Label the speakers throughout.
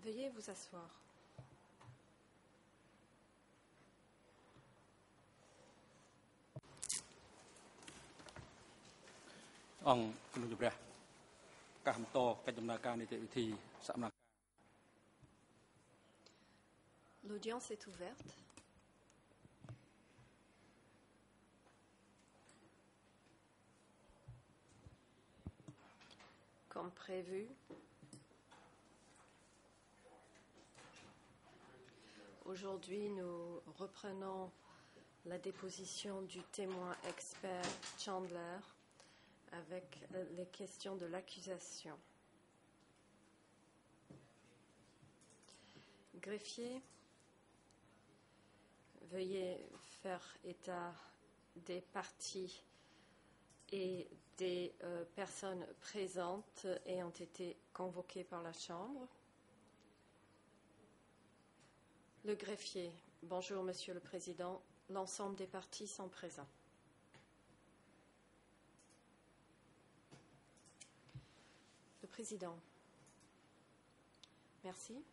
Speaker 1: Veuillez vous asseoir. L'audience est ouverte. Comme prévu, aujourd'hui nous reprenons la déposition du témoin expert Chandler avec les questions de l'accusation. Greffier, veuillez faire état des parties et des personnes présentes ayant été convoquées par la Chambre. Le greffier, bonjour Monsieur le Président, l'ensemble des parties sont présents. Le Président, merci.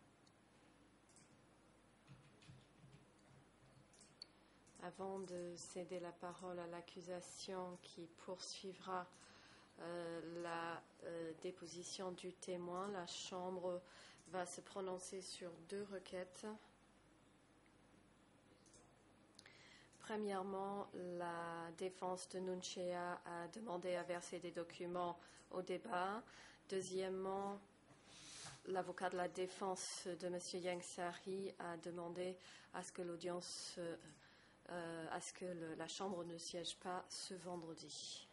Speaker 1: Avant de céder la parole à l'accusation qui poursuivra la déposition du témoin, la Chambre va se prononcer sur deux requêtes. Premièrement, la défense de Nunchea a demandé à verser des documents au débat. Deuxièmement, l'avocat de la défense de M. Yang Sari a demandé à ce que l'audience, la Chambre ne siège pas ce vendredi.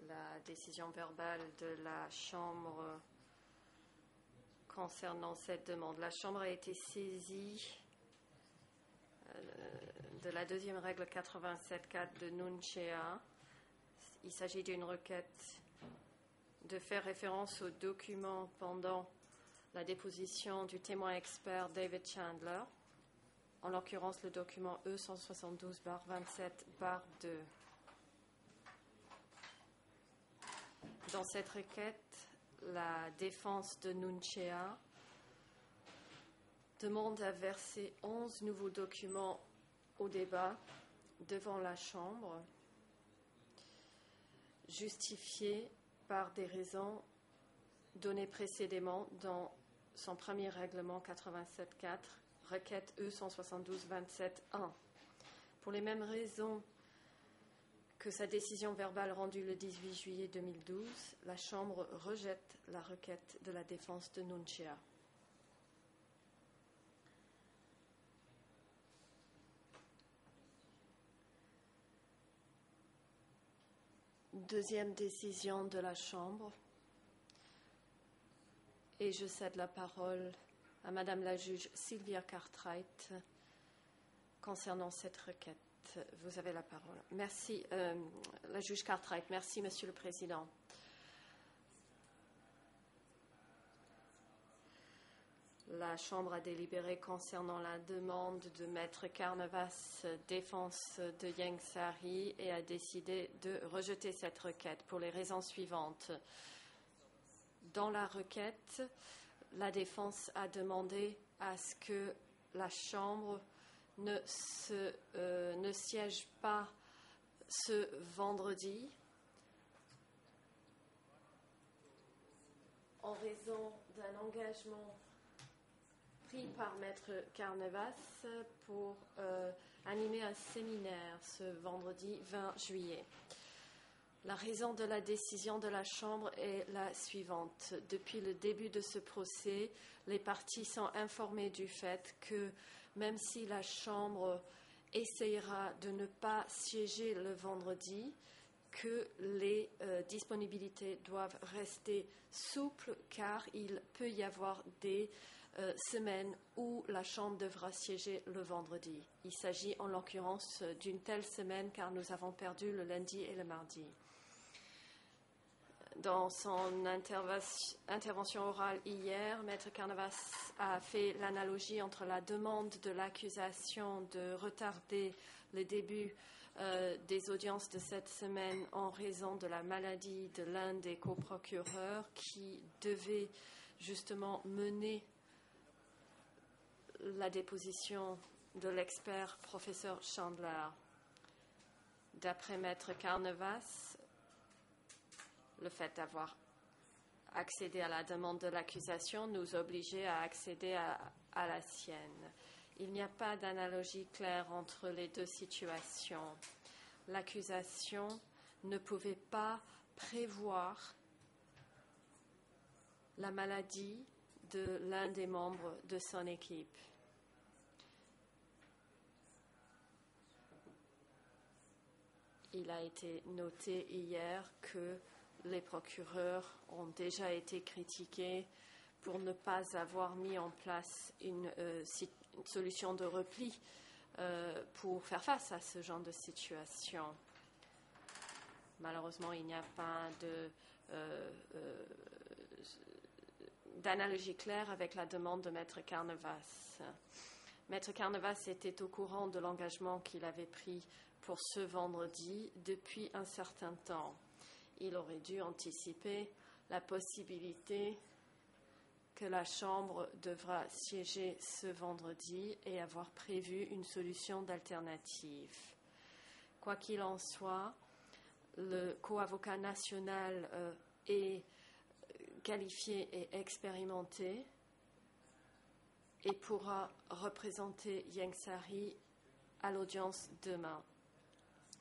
Speaker 1: La décision verbale de la Chambre concernant cette demande. La Chambre a été saisie de la deuxième règle 87.4 de Nunchea. Il s'agit d'une requête de faire référence aux documents pendant la déposition du témoin expert David Chandler, en l'occurrence le document E172-27-2. Dans cette requête, la défense de Nunchea demande à verser 11 nouveaux documents au débat devant la Chambre, justifiés par des raisons données précédemment dans son premier règlement 87.4, requête E172-27-1. Pour les mêmes raisons que sa décision verbale rendue le 18 juillet 2012, la Chambre rejette la requête de la défense de Nunchea. Deuxième décision de la Chambre, et je cède la parole à Madame la juge Sylvia Cartwright concernant cette requête. Vous avez la parole. Merci, la juge Cartwright. Merci, Monsieur le Président. La Chambre a délibéré concernant la demande de Maître Carnevas, défense de Yang Sari, et a décidé de rejeter cette requête pour les raisons suivantes. Dans la requête, la défense a demandé à ce que la Chambre ne siège pas ce vendredi en raison d'un engagement pris par Maître Carnevas pour animer un séminaire ce vendredi 20 juillet. La raison de la décision de la Chambre est la suivante. Depuis le début de ce procès, les parties sont informées du fait que même si la Chambre essayera de ne pas siéger le vendredi, que les disponibilités doivent rester souples car il peut y avoir des semaines où la Chambre devra siéger le vendredi. Il s'agit en l'occurrence d'une telle semaine car nous avons perdu le lundi et le mardi. Dans son intervention orale hier, Maître Carnevas a fait l'analogie entre la demande de l'accusation de retarder le début des audiences de cette semaine en raison de la maladie de l'un des coprocureurs qui devait justement mener la déposition de l'expert professeur Chandler. D'après Maître Carnevas, le fait d'avoir accédé à la demande de l'accusation nous obligeait à accéder à la sienne. Il n'y a pas d'analogie claire entre les deux situations. L'accusation ne pouvait pas prévoir la maladie de l'un des membres de son équipe. Il a été noté hier que les procureurs ont déjà été critiqués pour ne pas avoir mis en place une solution de repli pour faire face à ce genre de situation. Malheureusement, il n'y a pas d'analogie claire avec la demande de Maître Carnevas. Maître Carnevas était au courant de l'engagement qu'il avait pris pour ce vendredi depuis un certain temps. Il aurait dû anticiper la possibilité que la Chambre devra siéger ce vendredi et avoir prévu une solution d'alternative. Quoi qu'il en soit, le co-avocat national est qualifié et expérimenté et pourra représenter Ieng Sary à l'audience demain.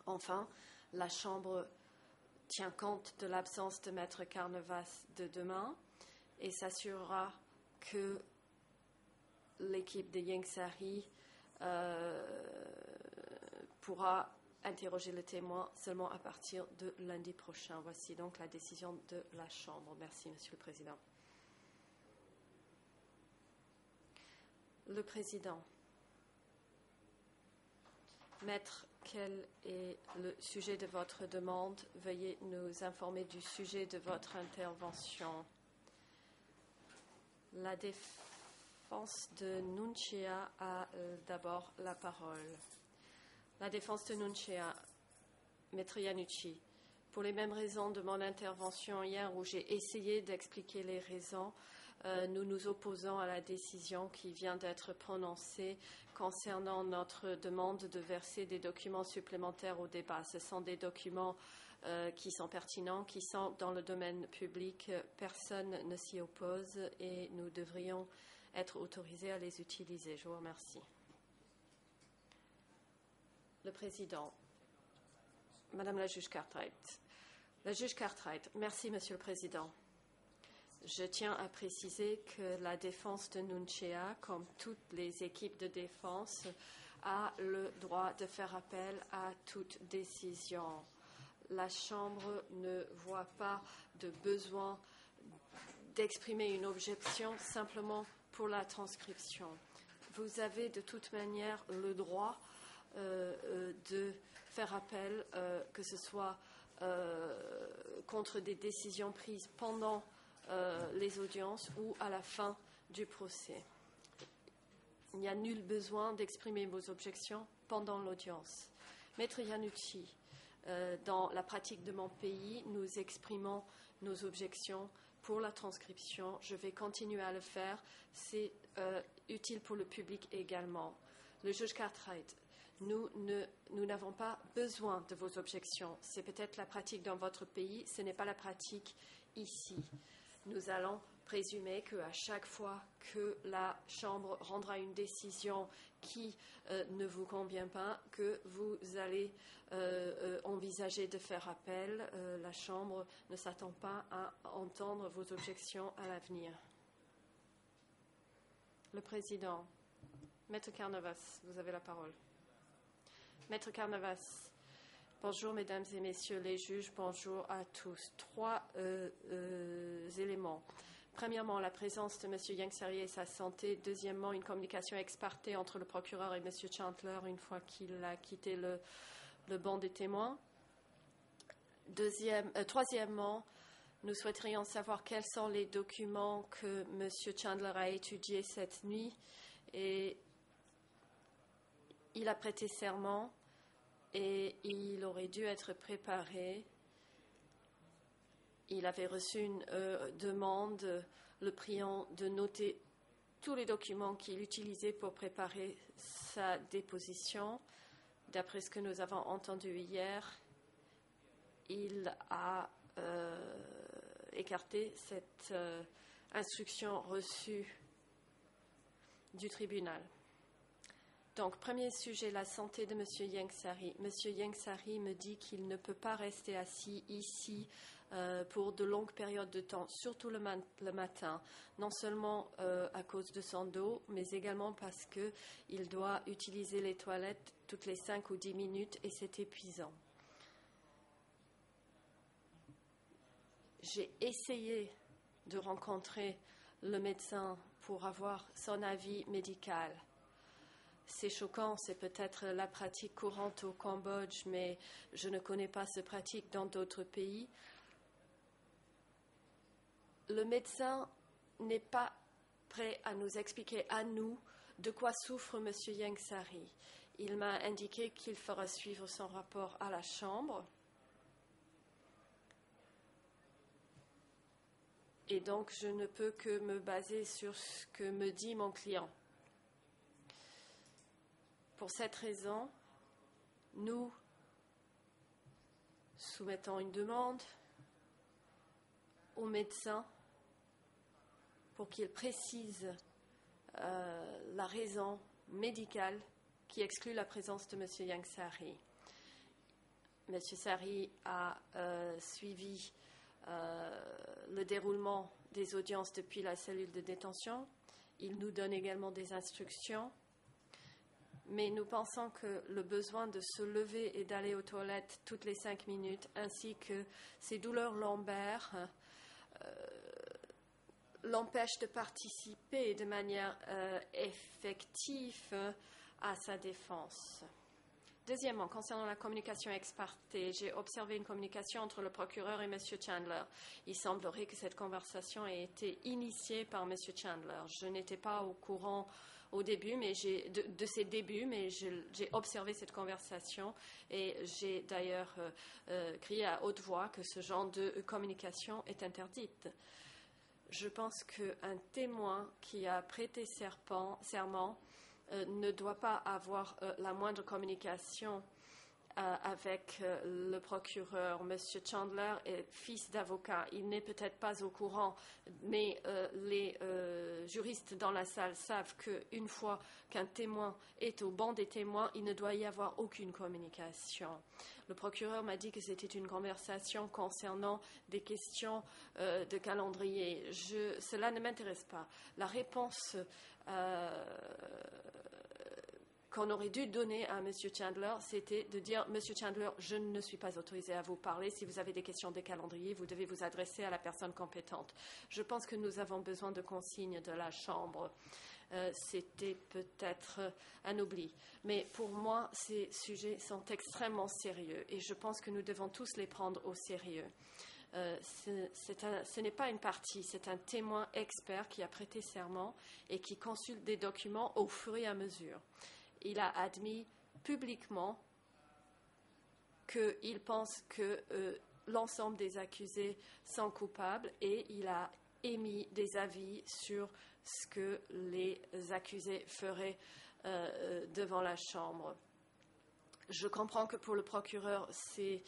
Speaker 1: Enfin, la Chambre tient compte de l'absence de Maître Carnevas de demain et s'assurera que l'équipe de Ieng Sary pourra interroger le témoin seulement à partir de lundi prochain. Voici donc la décision de la Chambre. Merci, Monsieur le Président. Le Président. Maître, quel est le sujet de votre demande? Veuillez nous informer du sujet de votre intervention. La défense de Nunchia a d'abord la parole. La défense de Nunchia, Maître Iannucci. Pour les mêmes raisons de mon intervention hier où j'ai essayé d'expliquer les raisons, nous nous opposons à la décision qui vient d'être prononcée concernant notre demande de verser des documents supplémentaires au débat. Ce sont des documents qui sont pertinents, qui sont dans le domaine public. Personne ne s'y oppose et nous devrions être autorisés à les utiliser. Je vous remercie. Le Président. Madame la juge Cartwright. La juge Cartwright. Merci, Monsieur le Président. Je tiens à préciser que la défense de Nunchia, comme toutes les équipes de défense, a le droit de faire appel à toute décision. La Chambre ne voit pas de besoin d'exprimer une objection simplement pour la transcription. Vous avez de toute manière le droit de faire appel, que ce soit contre des décisions prises pendant les audiences ou à la fin du procès. Il n'y a nul besoin d'exprimer vos objections pendant l'audience. Maître Iannucci, dans la pratique de mon pays, nous exprimons nos objections pour la transcription. Je vais continuer à le faire. C'est utile pour le public également. Le juge Cartwright, nous n'avons pas besoin de vos objections. C'est peut-être la pratique dans votre pays, ce n'est pas la pratique ici. Nous allons présumer qu'à chaque fois que la Chambre rendra une décision qui ne vous convient pas, que vous allez envisager de faire appel. La Chambre ne s'attend pas à entendre vos objections à l'avenir. Le Président. Maître Carnevas, vous avez la parole. Maître Carnevas. Bonjour, mesdames et messieurs les juges. Bonjour à tous. Trois éléments. Premièrement, la présence de M. Ieng Sary et sa santé. Deuxièmement, une communication ex parte entre le procureur et M. Chandler une fois qu'il a quitté le banc des témoins. Troisièmement, Nous souhaiterions savoir quels sont les documents que M. Chandler a étudiés cette nuit. Et il a prêté serment et il aurait dû être préparé. Il avait reçu une demande, le priant de noter tous les documents qu'il utilisait pour préparer sa déposition. D'après ce que nous avons entendu hier, il a écarté cette instruction reçue du tribunal. Donc, premier sujet, la santé de M. Yengsari. M. Yengsari me dit qu'il ne peut pas rester assis ici pour de longues périodes de temps, surtout le matin, non seulement à cause de son dos, mais également parce qu'il doit utiliser les toilettes toutes les 5 ou 10 minutes et c'est épuisant. J'ai essayé de rencontrer le médecin pour avoir son avis médical. C'est choquant, c'est peut-être la pratique courante au Cambodge, mais je ne connais pas cette pratique dans d'autres pays. Le médecin n'est pas prêt à nous expliquer à nous de quoi souffre M. Yengsari. Il m'a indiqué qu'il fera suivre son rapport à la Chambre. Et donc, je ne peux que me baser sur ce que me dit mon client. Pour cette raison, nous soumettons une demande au médecin pour qu'il précise la raison médicale qui exclut la présence de M. Yengsari. M. Sari a suivi le déroulement des audiences depuis la cellule de détention. Il nous donne également des instructions. Mais nous pensons que le besoin de se lever et d'aller aux toilettes toutes les 5 minutes, ainsi que ces douleurs lombaires, l'empêchent de participer de manière effective à sa défense. Deuxièmement, concernant la communication ex parte, j'ai observé une communication entre le procureur et M. Chandler. Il semblerait que cette conversation ait été initiée par M. Chandler. Je n'étais pas au courant au début, de ses débuts, mais j'ai observé cette conversation et j'ai d'ailleurs crié à haute voix que ce genre de communication est interdite. Je pense qu'un témoin qui a prêté serment ne doit pas avoir la moindre communication avec le procureur. Monsieur Chandler est fils d'avocat. Il n'est peut-être pas au courant, mais les juristes dans la salle savent qu'une fois qu'un témoin est au banc des témoins, il ne doit y avoir aucune communication. Le procureur m'a dit que c'était une conversation concernant des questions de calendrier. Cela ne m'intéresse pas. La réponse qu'on aurait dû donner à M. Chandler, c'était de dire « M. Chandler, je ne suis pas autorisé à vous parler. Si vous avez des questions de calendrier, vous devez vous adresser à la personne compétente. » Je pense que nous avons besoin de consignes de la Chambre. C'était peut-être un oubli. Mais pour moi, ces sujets sont extrêmement sérieux et je pense que nous devons tous les prendre au sérieux. Ce n'est pas une partie, c'est un témoin expert qui a prêté serment et qui consulte des documents au fur et à mesure. Il a admis publiquement qu'il pense que l'ensemble des accusés sont coupables et il a émis des avis sur ce que les accusés feraient devant la Chambre. Je comprends que pour le procureur, c'est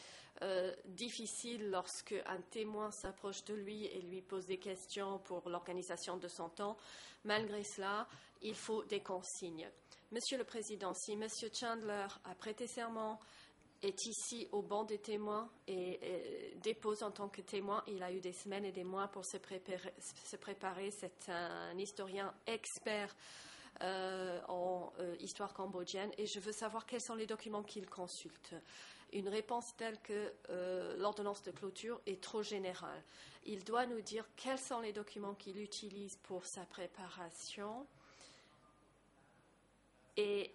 Speaker 1: difficile lorsque un témoin s'approche de lui et lui pose des questions pour l'organisation de son temps. Malgré cela, il faut des consignes. Monsieur le Président, si M. Chandler a prêté serment, est ici au banc des témoins et dépose en tant que témoin, il a eu des semaines et des mois pour se préparer. C'est un historien expert en histoire cambodgienne et je veux savoir quels sont les documents qu'il consulte. Une réponse telle que l'ordonnance de clôture est trop générale. Il doit nous dire quels sont les documents qu'il utilise pour sa préparation et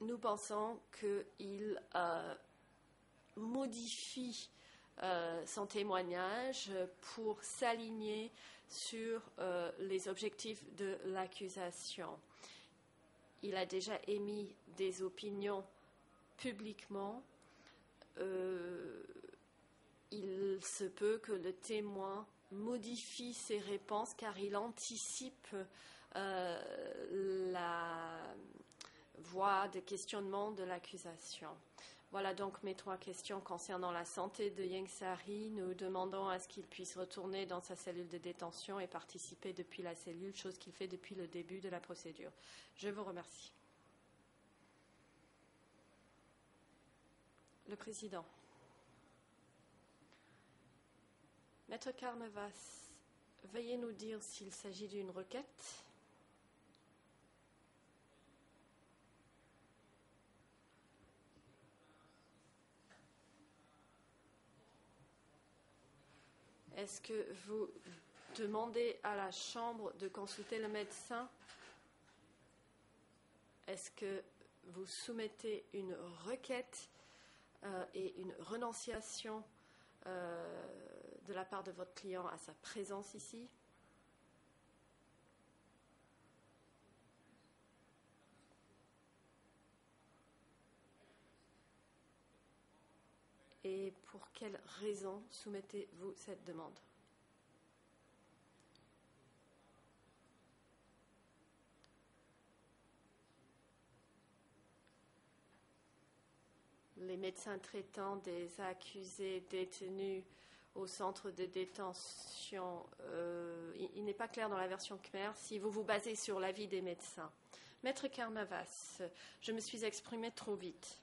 Speaker 1: nous pensons qu'il modifie son témoignage pour s'aligner sur les objectifs de l'accusation. Il a déjà émis des opinions publiquement. Il se peut que le témoin modifie ses réponses car il anticipe la voie de questionnement de l'accusation. Voilà donc mes 3 questions concernant la santé de Ieng Sary. Nous demandons à ce qu'il puisse retourner dans sa cellule de détention et participer depuis la cellule, chose qu'il fait depuis le début de la procédure. Je vous remercie. Le Président. Maître Carnevas, veuillez nous dire s'il s'agit d'une requête. Est-ce que vous demandez à la Chambre de consulter le médecin? Est-ce que vous soumettez une requête et une renonciation de la part de votre client à sa présence ici? Et pour quelle raison soumettez-vous cette demande? Les médecins traitants des accusés détenus au centre de détention, il n'est pas clair dans la version Khmer si vous vous basez sur l'avis des médecins. Maître Carnevas, je me suis exprimée trop vite.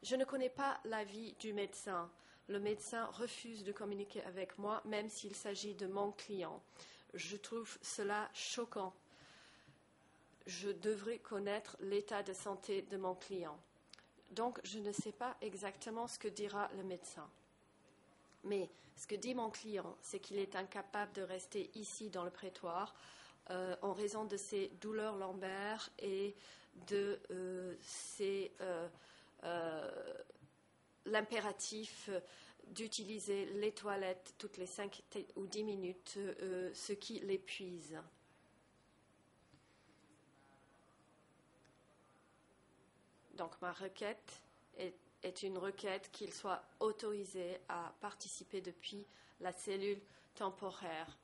Speaker 1: Je ne connais pas l'avis du médecin. Le médecin refuse de communiquer avec moi, même s'il s'agit de mon client. Je trouve cela choquant. Je devrais connaître l'état de santé de mon client. Donc, je ne sais pas exactement ce que dira le médecin. Mais ce que dit mon client, c'est qu'il est incapable de rester ici dans le prétoire en raison de ses douleurs lombaires et de l'impératif d'utiliser les toilettes toutes les 5 ou 10 minutes, ce qui l'épuise. Donc ma requête est une requête qu'il soit autorisé à participer depuis la cellule temporaire.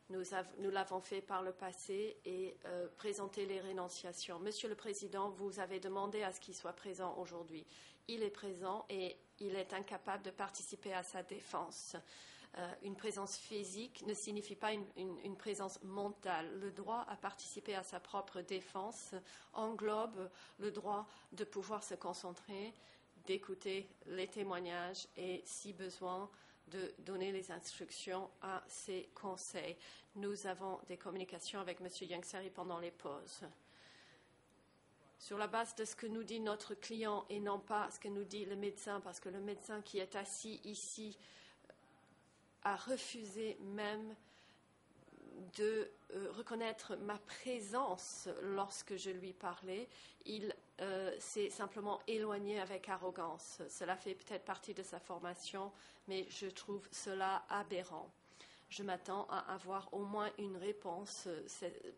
Speaker 1: Nous l'avons fait par le passé et présenté les rénonciations. Monsieur le Président, vous avez demandé à ce qu'il soit présent aujourd'hui. Il est présent et il est incapable de participer à sa défense. Une présence physique ne signifie pas une présence mentale. Le droit à participer à sa propre défense englobe le droit de pouvoir se concentrer, d'écouter les témoignages et, si besoin, de donner les instructions à ses conseils. Nous avons des communications avec M. Ieng Sary pendant les pauses. Sur la base de ce que nous dit notre client et non pas ce que nous dit le médecin, parce que le médecin qui est assis ici a refusé même de reconnaître ma présence lorsque je lui parlais. Il s'est simplement éloigné avec arrogance. Cela fait peut-être partie de sa formation, mais je trouve cela aberrant. Je m'attends à avoir au moins une réponse.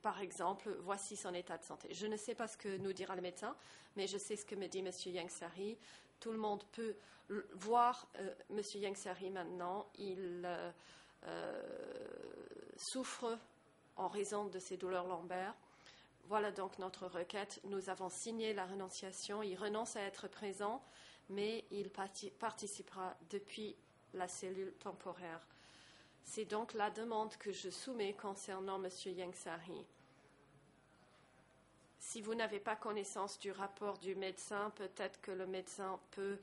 Speaker 1: Par exemple, voici son état de santé. Je ne sais pas ce que nous dira le médecin, mais je sais ce que me dit M. Ieng Sary. Tout le monde peut voir M. Ieng Sary maintenant. Il souffre en raison de ses douleurs lombaires. Voilà donc notre requête. Nous avons signé la renonciation. Il renonce à être présent, mais il participera depuis la cellule temporaire. C'est donc la demande que je soumets concernant M. Ieng Sary. Si vous n'avez pas connaissance du rapport du médecin, peut-être que le médecin peut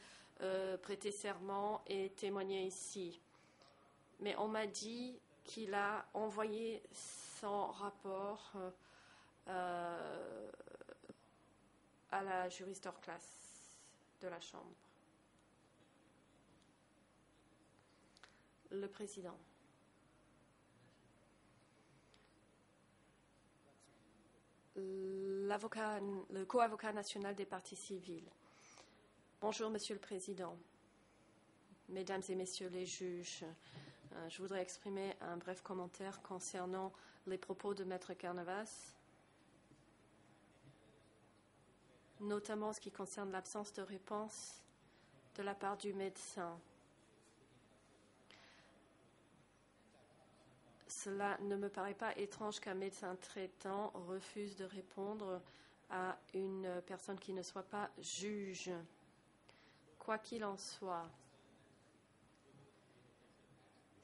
Speaker 1: prêter serment et témoigner ici. Mais on m'a dit qu'il a envoyé son rapport à la juriste hors classe de la Chambre. Le Président. Le co-avocat national des parties civiles. Bonjour, Monsieur le Président. Mesdames et Messieurs les juges, je voudrais exprimer un bref commentaire concernant les propos de Maître Carnavas, notamment en ce qui concerne l'absence de réponse de la part du médecin. Cela ne me paraît pas étrange qu'un médecin traitant refuse de répondre à une personne qui ne soit pas juge. Quoi qu'il en soit,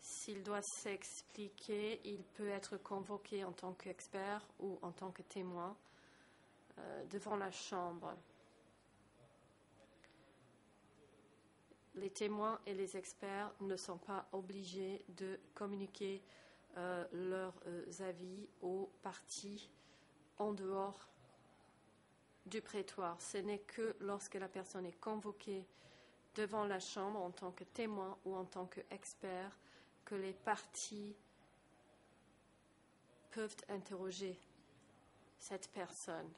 Speaker 1: s'il doit s'expliquer, il peut être convoqué en tant qu'expert ou en tant que témoin devant la Chambre. Les témoins et les experts ne sont pas obligés de communiquer leurs avis aux parties en dehors du prétoire. Ce n'est que lorsque la personne est convoquée devant la Chambre en tant que témoin ou en tant qu'expert que les parties peuvent interroger cette personne.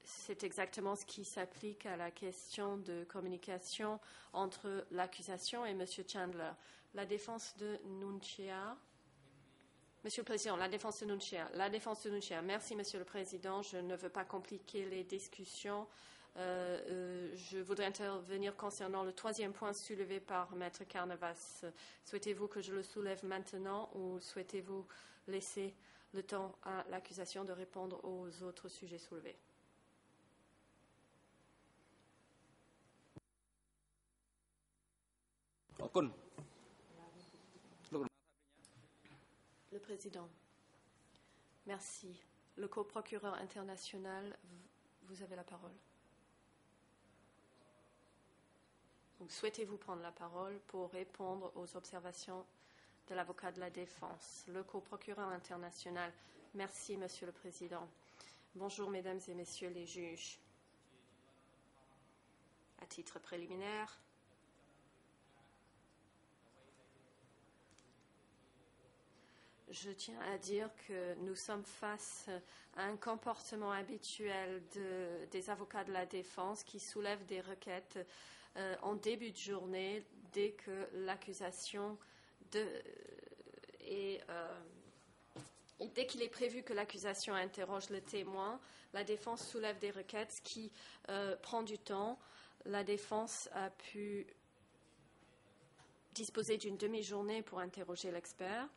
Speaker 1: C'est exactement ce qui s'applique à la question de communication entre l'accusation et M. Chandler. La défense de Nunchia. Monsieur le Président, la défense de Nunchia. La défense de Nunchia. Merci, Monsieur le Président. Je ne veux pas compliquer les discussions. Je voudrais intervenir concernant le troisième point soulevé par Maître Carnavas. Souhaitez-vous que je le soulève maintenant ou souhaitez-vous laisser le temps à l'accusation de répondre aux autres sujets soulevés? Le Président, merci. Le coprocureur international, vous avez la parole. Souhaitez-vous prendre la parole pour répondre aux observations de l'avocat de la défense? Le coprocureur international, merci, Monsieur le Président. Bonjour, Mesdames et Messieurs les juges. À titre préliminaire, je tiens à dire que nous sommes face à un comportement habituel des avocats de la défense qui soulèvent des requêtes en début de journée dès que l'accusation et dès qu'il est prévu que l'accusation interroge le témoin, la défense soulève des requêtes, ce qui prend du temps. La défense a pu disposer d'une demi-journée pour interroger l'expert.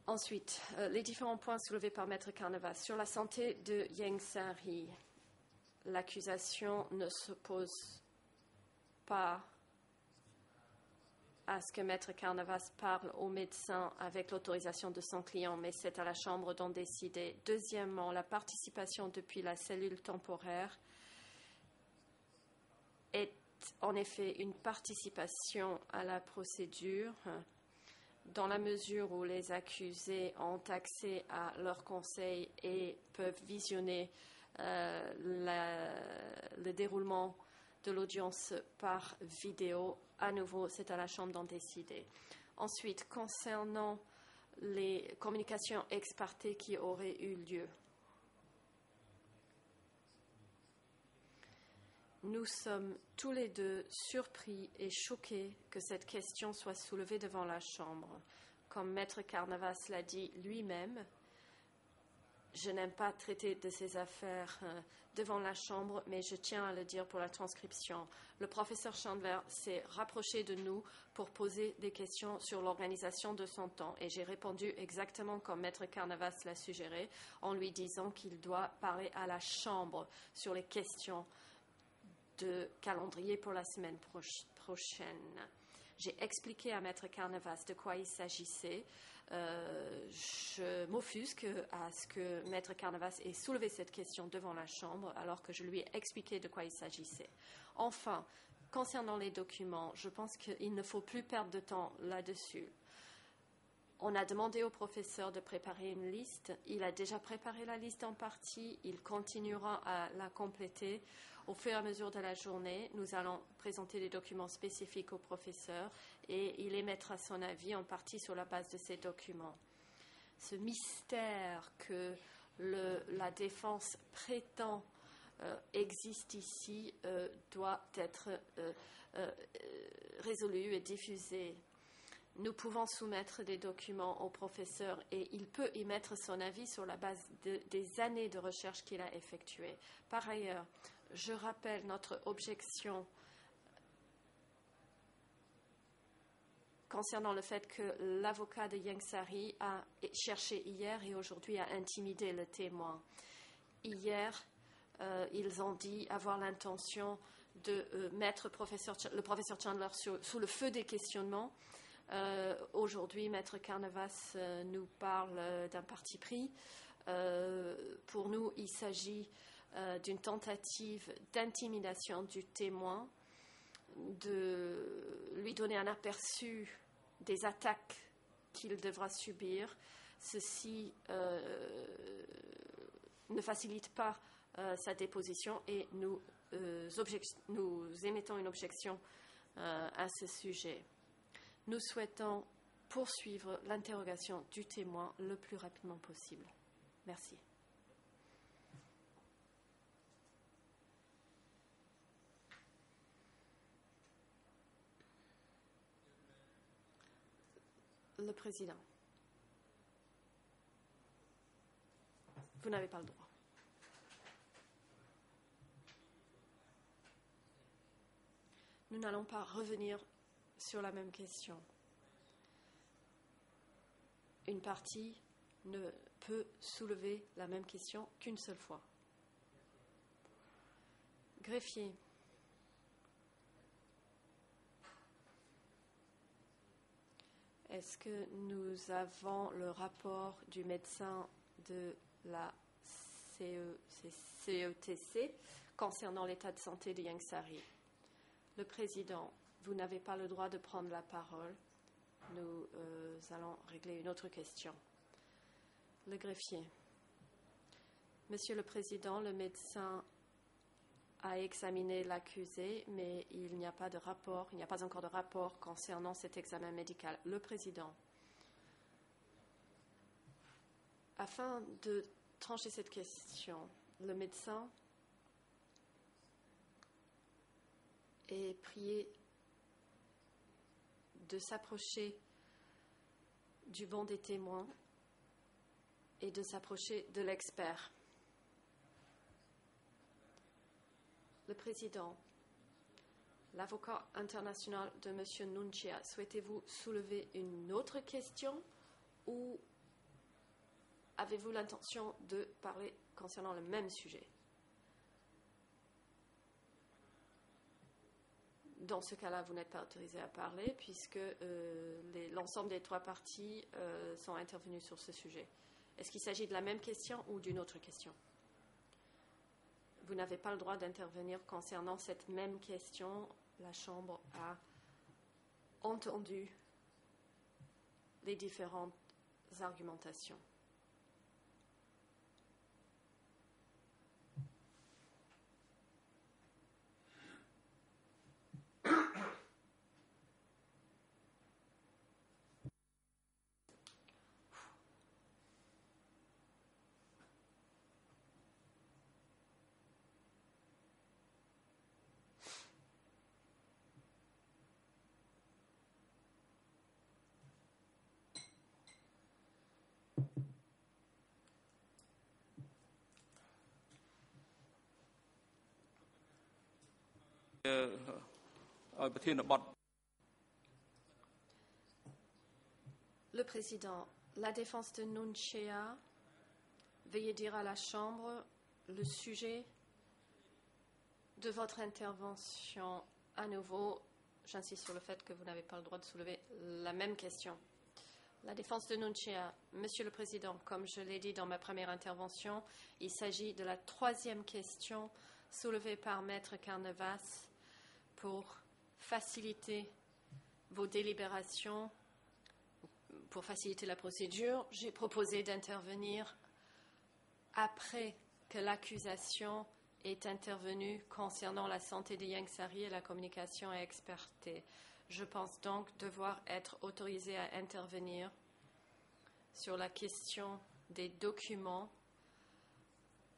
Speaker 1: Ensuite, les différents points soulevés par Maître Carnavas. Sur la santé de Ieng Sary, l'accusation ne s'oppose pas à ce que Maître Carnavas parle au médecin avec l'autorisation de son client, mais c'est à la Chambre d'en décider. Deuxièmement, la participation depuis la cellule temporaire est en effet une participation à la procédure dans la mesure où les accusés ont accès à leurs conseils et peuvent visionner le déroulement de l'audience par vidéo. À nouveau, c'est à la Chambre d'en décider. Ensuite, concernant les communications ex parte qui auraient eu lieu, nous sommes tous les deux surpris et choqués que cette question soit soulevée devant la Chambre. Comme Maître Carnavas l'a dit lui-même, je n'aime pas traiter de ces affaires devant la Chambre, mais je tiens à le dire pour la transcription. Le professeur Chandler s'est rapproché de nous pour poser des questions sur l'organisation de son temps et j'ai répondu exactement comme Maître Carnavas l'a suggéré en lui disant qu'il doit parler à la Chambre sur les questions de calendrier pour la semaine prochaine. J'ai expliqué à Maître Carnavas de quoi il s'agissait. Je m'offusque à ce que Maître Carnavas ait soulevé cette question devant la Chambre alors que je lui ai expliqué de quoi il s'agissait. Enfin, concernant les documents, je pense qu'il ne faut plus perdre de temps là-dessus. On a demandé au professeur de préparer une liste. Il a déjà préparé la liste en partie. Il continuera à la compléter. Au fur et à mesure de la journée, nous allons présenter des documents spécifiques au professeur et il émettra son avis en partie sur la base de ces documents. Ce mystère que la défense prétend existe ici doit être résolu et diffusé. Nous pouvons soumettre des documents au professeur et il peut y mettre son avis sur la base des années de recherche qu'il a effectuées. Par ailleurs, je rappelle notre objection concernant le fait que l'avocat de Yangsari a cherché hier et aujourd'hui à intimider le témoin. Hier, ils ont dit avoir l'intention de mettre le professeur Chandler sous le feu des questionnements. Aujourd'hui, Maître Carnevas nous parle d'un parti pris. Pour nous, il s'agit d'une tentative d'intimidation du témoin, de lui donner un aperçu des attaques qu'il devra subir. Ceci ne facilite pas sa déposition et nous émettons une objection à ce sujet. Nous souhaitons poursuivre l'interrogation du témoin le plus rapidement possible. Merci. Le président. Vous n'avez pas le droit. Nous n'allons pas revenir sur la même question. Une partie ne peut soulever la même question qu'une seule fois. Greffier. Est-ce que nous avons le rapport du médecin de la CETC concernant l'état de santé de Yangsari? Le président, vous n'avez pas le droit de prendre la parole. Nous allons régler une autre question. Le greffier. Monsieur le président, le médecin a examiné l'accusé, mais il n'y a pas encore de rapport concernant cet examen médical. Le président, afin de trancher cette question, le médecin est prié de s'approcher du banc des témoins et de s'approcher de l'expert. Le président, l'avocat international de M. Nunchia, souhaitez-vous soulever une autre question ou avez-vous l'intention de parler concernant le même sujet? Dans ce cas-là, vous n'êtes pas autorisé à parler puisque l'ensemble des trois parties sont intervenues sur ce sujet. Est-ce qu'il s'agit de la même question ou d'une autre question? Vous n'avez pas le droit d'intervenir concernant cette même question. La Chambre a entendu les différentes argumentations. Le président, la défense de Nunchia, veuillez dire à la Chambre le sujet de votre intervention. À nouveau, j'insiste sur le fait que vous n'avez pas le droit de soulever la même question. La défense de Nunchia, Monsieur le Président, comme je l'ai dit dans ma première intervention, il s'agit de la troisième question soulevée par Maître Carnevas pour faciliter vos délibérations, pour faciliter la procédure. J'ai proposé d'intervenir après que l'accusation est intervenue concernant la santé de Yangsari et la communication expertée. Je pense donc devoir être autorisé à intervenir sur la question des documents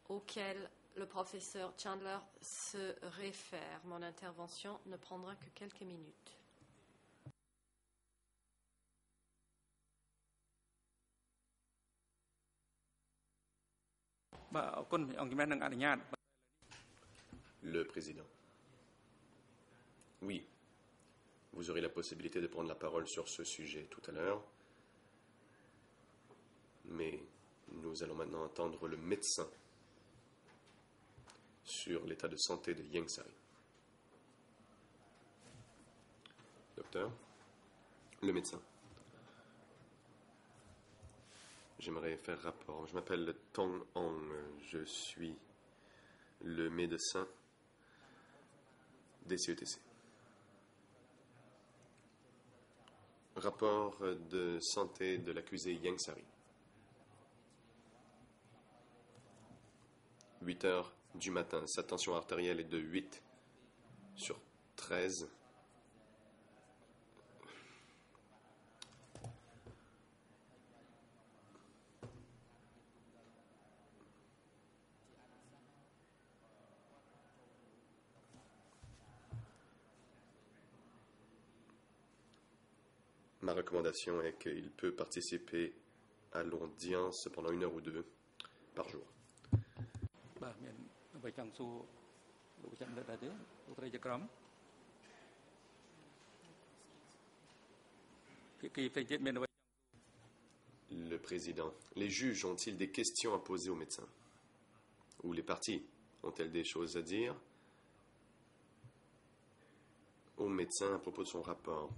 Speaker 1: auxquels le professeur Chandler se réfère. Mon intervention ne prendra que quelques minutes.
Speaker 2: បាទអរគុណអង្គជំរះនឹងអនុញ្ញាត
Speaker 3: Le président. Oui, vous aurez la possibilité de prendre la parole sur ce sujet tout à l'heure. Mais nous allons maintenant entendre le médecin sur l'état de santé de Ieng Sary. Docteur, le médecin. J'aimerais faire rapport. Je m'appelle Tong Hong. Je suis le médecin des CETC. Rapport de santé de l'accusé Ieng Sary. 8 heures du matin. Sa tension artérielle est de 8 sur 13. Ma recommandation est qu'il peut participer à l'audience pendant 1 heure ou 2 par jour.
Speaker 2: បាទមានអ្វីចង់សួរលោកចាំលើកដែរទេលោកត្រីជាក្រុមភាគីផ្សេងទៀតមានអ្វី
Speaker 3: Le président. Les juges ont-ils des questions à poser aux médecins? Ou les parties ont-elles des choses à dire au médecin à propos de son rapport?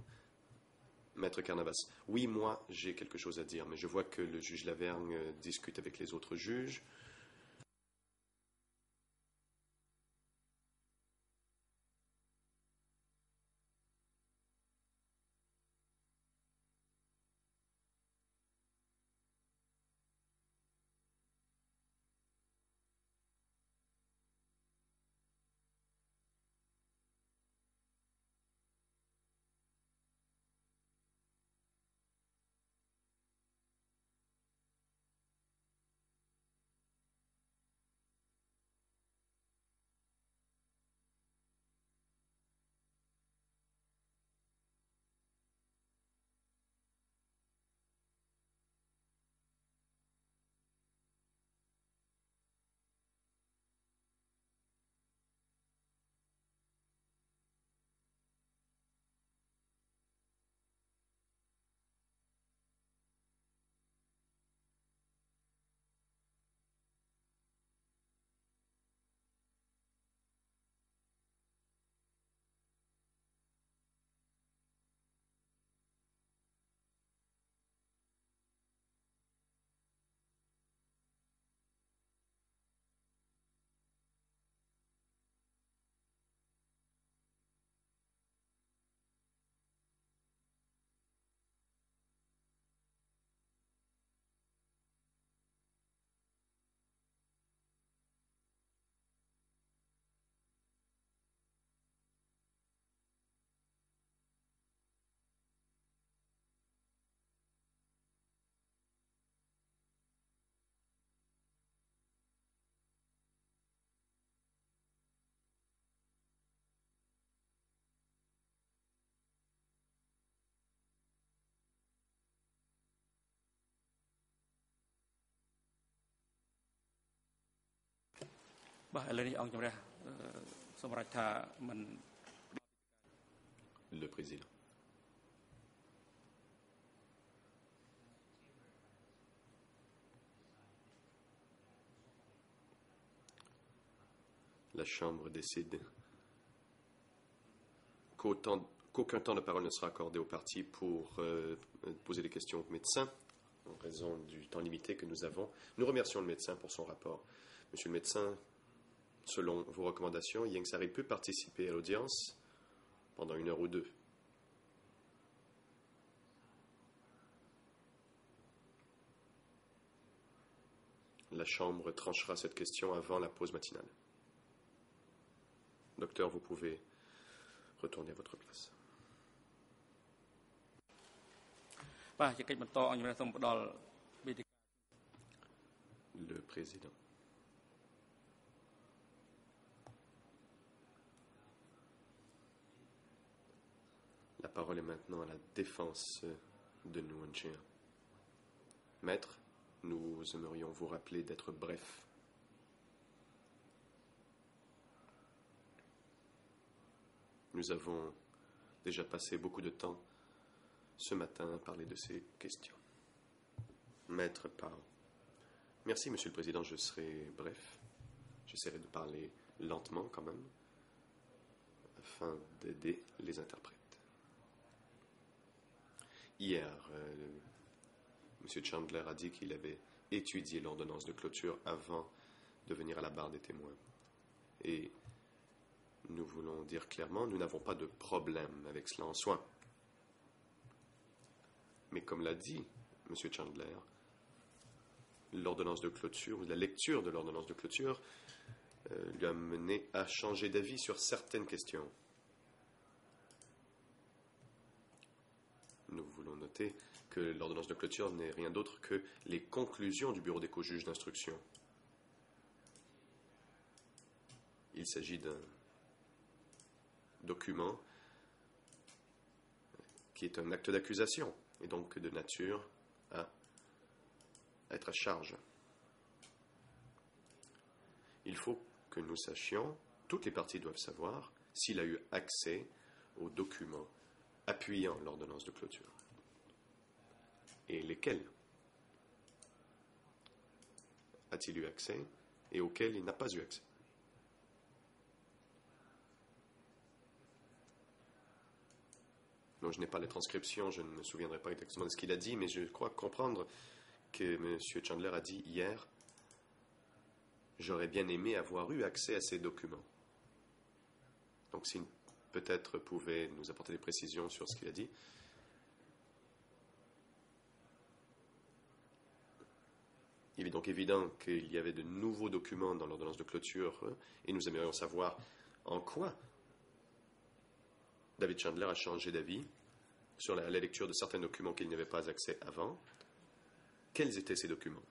Speaker 3: Maître Carnavas. Oui, moi, j'ai quelque chose à dire, mais je vois que le juge Lavergne discute avec les autres juges. Le président. La Chambre décide qu'aucun temps de parole ne sera accordé aux parties pour poser des questions aux médecins, en raison du temps limité que nous avons. Nous remercions le médecin pour son rapport. Monsieur le médecin, selon vos recommandations, Ieng Sary peut participer à l'audience pendant 1 heure ou 2. La Chambre tranchera cette question avant la pause matinale. Docteur, vous pouvez retourner à votre place. Le président. parole est maintenant à la défense de Nguyen. Maître, nous aimerions vous rappeler d'être bref. Nous avons déjà passé beaucoup de temps ce matin à parler de ces questions. Maître parle. Merci, Monsieur le Président, je serai bref. J'essaierai de parler lentement quand même, afin d'aider les interprètes. Hier, M. Chandler a dit qu'il avait étudié l'ordonnance de clôture avant de venir à la barre des témoins. Et nous voulons dire clairement, nous n'avons pas de problème avec cela en soi. Mais comme l'a dit M. Chandler, l'ordonnance de clôture, ou la lecture de l'ordonnance de clôture, lui a mené à changer d'avis sur certaines questions. Nous voulons noter que l'ordonnance de clôture n'est rien d'autre que les conclusions du bureau des co-juges d'instruction. Il s'agit d'un document qui est un acte d'accusation et donc de nature à être à charge. Il faut que nous sachions, toutes les parties doivent savoir, s'il a eu accès aux documents appuyant l'ordonnance de clôture. Et lesquels a-t-il eu accès et auxquels il n'a pas eu accès. Donc, je n'ai pas les transcriptions, je ne me souviendrai pas exactement de ce qu'il a dit, mais je crois comprendre que M. Chandler a dit hier « J'aurais bien aimé avoir eu accès à ces documents ». Donc, s'il peut-être pouvait nous apporter des précisions sur ce qu'il a dit. Il est donc évident qu'il y avait de nouveaux documents dans l'ordonnance de clôture et nous aimerions savoir en quoi David Chandler a changé d'avis sur la lecture de certains documents qu'il n'avait pas accès avant. Quels étaient ces documents?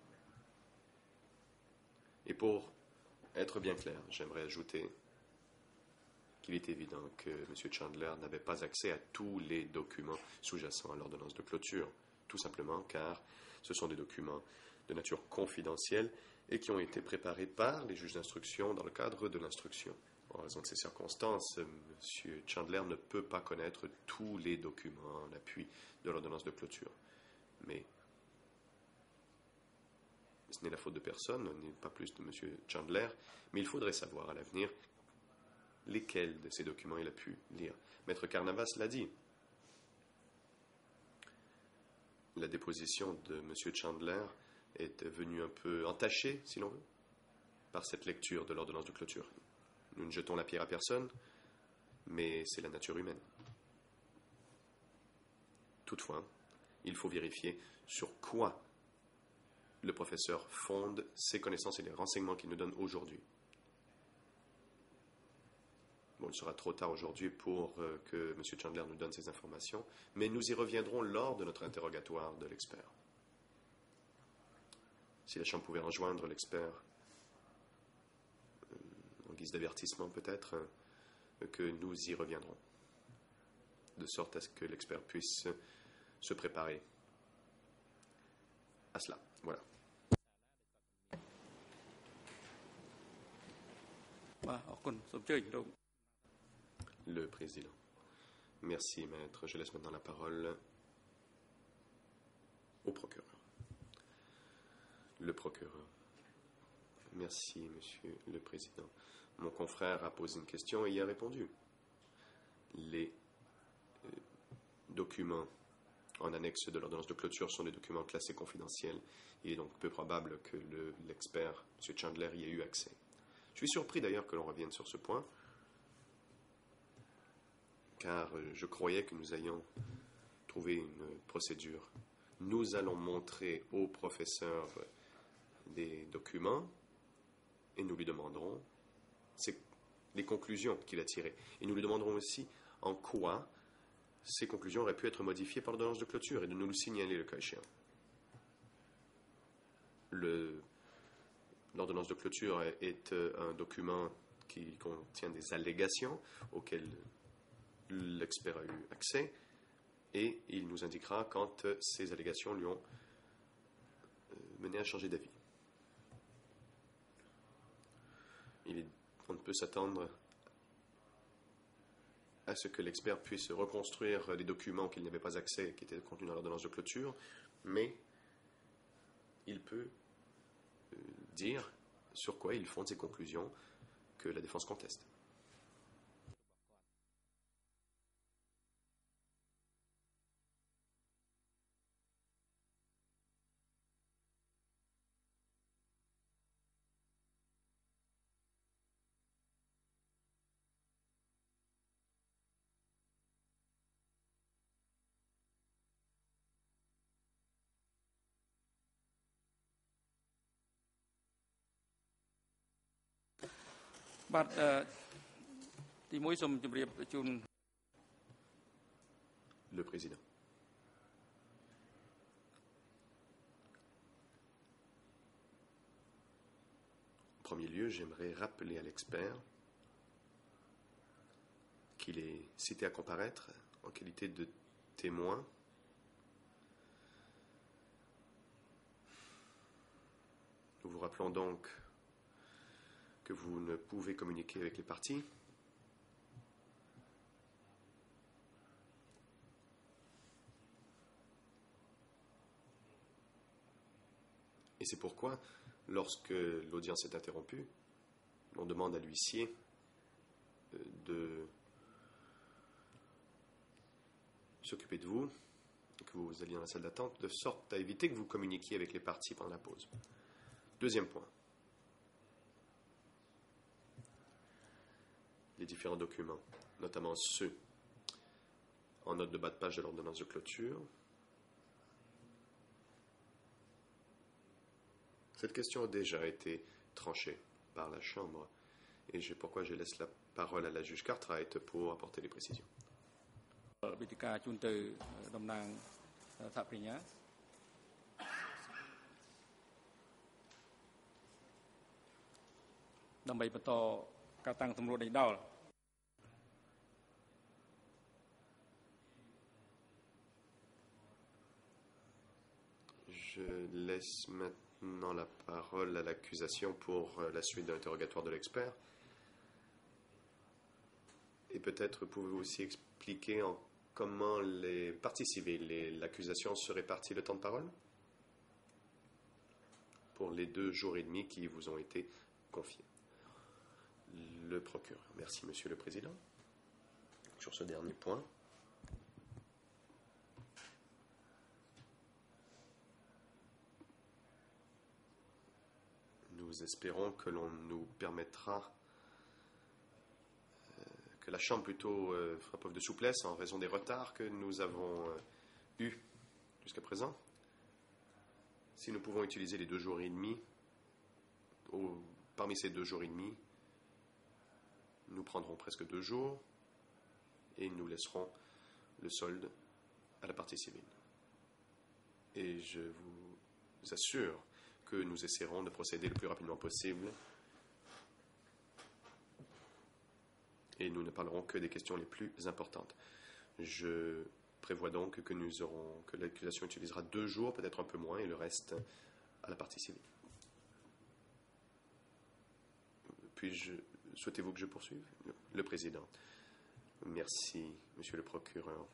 Speaker 3: Et pour être bien clair, j'aimerais ajouter qu'il est évident que M. Chandler n'avait pas accès à tous les documents sous-jacents à l'ordonnance de clôture, tout simplement car ce sont des documents de nature confidentielle et qui ont été préparés par les juges d'instruction dans le cadre de l'instruction. En raison de ces circonstances, M. Chandler ne peut pas connaître tous les documents en appui de l'ordonnance de clôture. Mais ce n'est la faute de personne, pas plus de M. Chandler, mais il faudrait savoir à l'avenir lesquels de ces documents il a pu lire. Maître Carnavas l'a dit. La déposition de M. Chandler est venue un peu entachée, si l'on veut, par cette lecture de l'ordonnance de clôture. Nous ne jetons la pierre à personne, mais c'est la nature humaine. Toutefois, il faut vérifier sur quoi le professeur fonde ses connaissances et les renseignements qu'il nous donne aujourd'hui. Bon, il sera trop tard aujourd'hui pour que M. Chandler nous donne ces informations, mais nous y reviendrons lors de notre interrogatoire de l'expert. Si la Chambre pouvait rejoindre l'expert en guise d'avertissement peut-être, que nous y reviendrons, de sorte à ce que l'expert puisse se préparer à cela. Voilà. Le président. Merci, maître. Je laisse maintenant la parole au procureur. Le procureur. Merci, monsieur le président. Mon confrère a posé une question et y a répondu. Les documents en annexe de l'ordonnance de clôture sont des documents classés confidentiels. Il est donc peu probable que l'expert, M. Chandler, y ait eu accès. Je suis surpris d'ailleurs que l'on revienne sur ce point, car je croyais que nous ayons trouvé une procédure. Nous allons montrer au professeur des documents et nous lui demanderons les conclusions qu'il a tirées. Et nous lui demanderons aussi en quoi ces conclusions auraient pu être modifiées par l'ordonnance de clôture et de nous le signaler le cas échéant. L'ordonnance de clôture est un document qui contient des allégations auxquelles l'expert a eu accès et il nous indiquera quand ces allégations lui ont mené à changer d'avis. On ne peut s'attendre à ce que l'expert puisse reconstruire les documents qu'il n'avait pas accès, qui étaient contenus dans l'ordonnance de clôture, mais il peut dire sur quoi il fonde ses conclusions que la défense conteste. Le président. En premier lieu, j'aimerais rappeler à l'expert qu'il est cité à comparaître en qualité de témoin Nous vous rappelons donc que vous ne pouvez communiquer avec les parties. Et c'est pourquoi, lorsque l'audience est interrompue, on demande à l'huissier de s'occuper de vous, que vous alliez dans la salle d'attente, de sorte à éviter que vous communiquiez avec les parties pendant la pause. Deuxième point. Les différents documents, notamment ceux en note de bas de page de l'ordonnance de clôture. Cette question a déjà été tranchée par la Chambre et c'est pourquoi je laisse la parole à la juge Cartwright pour apporter les précisions. Je laisse maintenant la parole à l'accusation pour la suite de l'interrogatoire de l'expert. Et peut-être pouvez-vous aussi expliquer comment les parties civiles et l'accusation se répartissent le temps de parole pour les 2 jours et demi qui vous ont été confiés. Le procureur. Merci, Monsieur le Président. Sur ce dernier point, nous espérons que l'on nous permettra, que la Chambre plutôt fera preuve de souplesse en raison des retards que nous avons eus jusqu'à présent. Si nous pouvons utiliser les 2 jours et demi, parmi ces 2 jours et demi, nous prendrons presque 2 jours et nous laisserons le solde à la partie civile. Et je vous assure que nous essaierons de procéder le plus rapidement possible et nous ne parlerons que des questions les plus importantes. Je prévois donc que l'accusation utilisera 2 jours, peut-être un peu moins, et le reste à la partie civile. Souhaitez-vous que je poursuive? Le Président. Merci, Monsieur le procureur.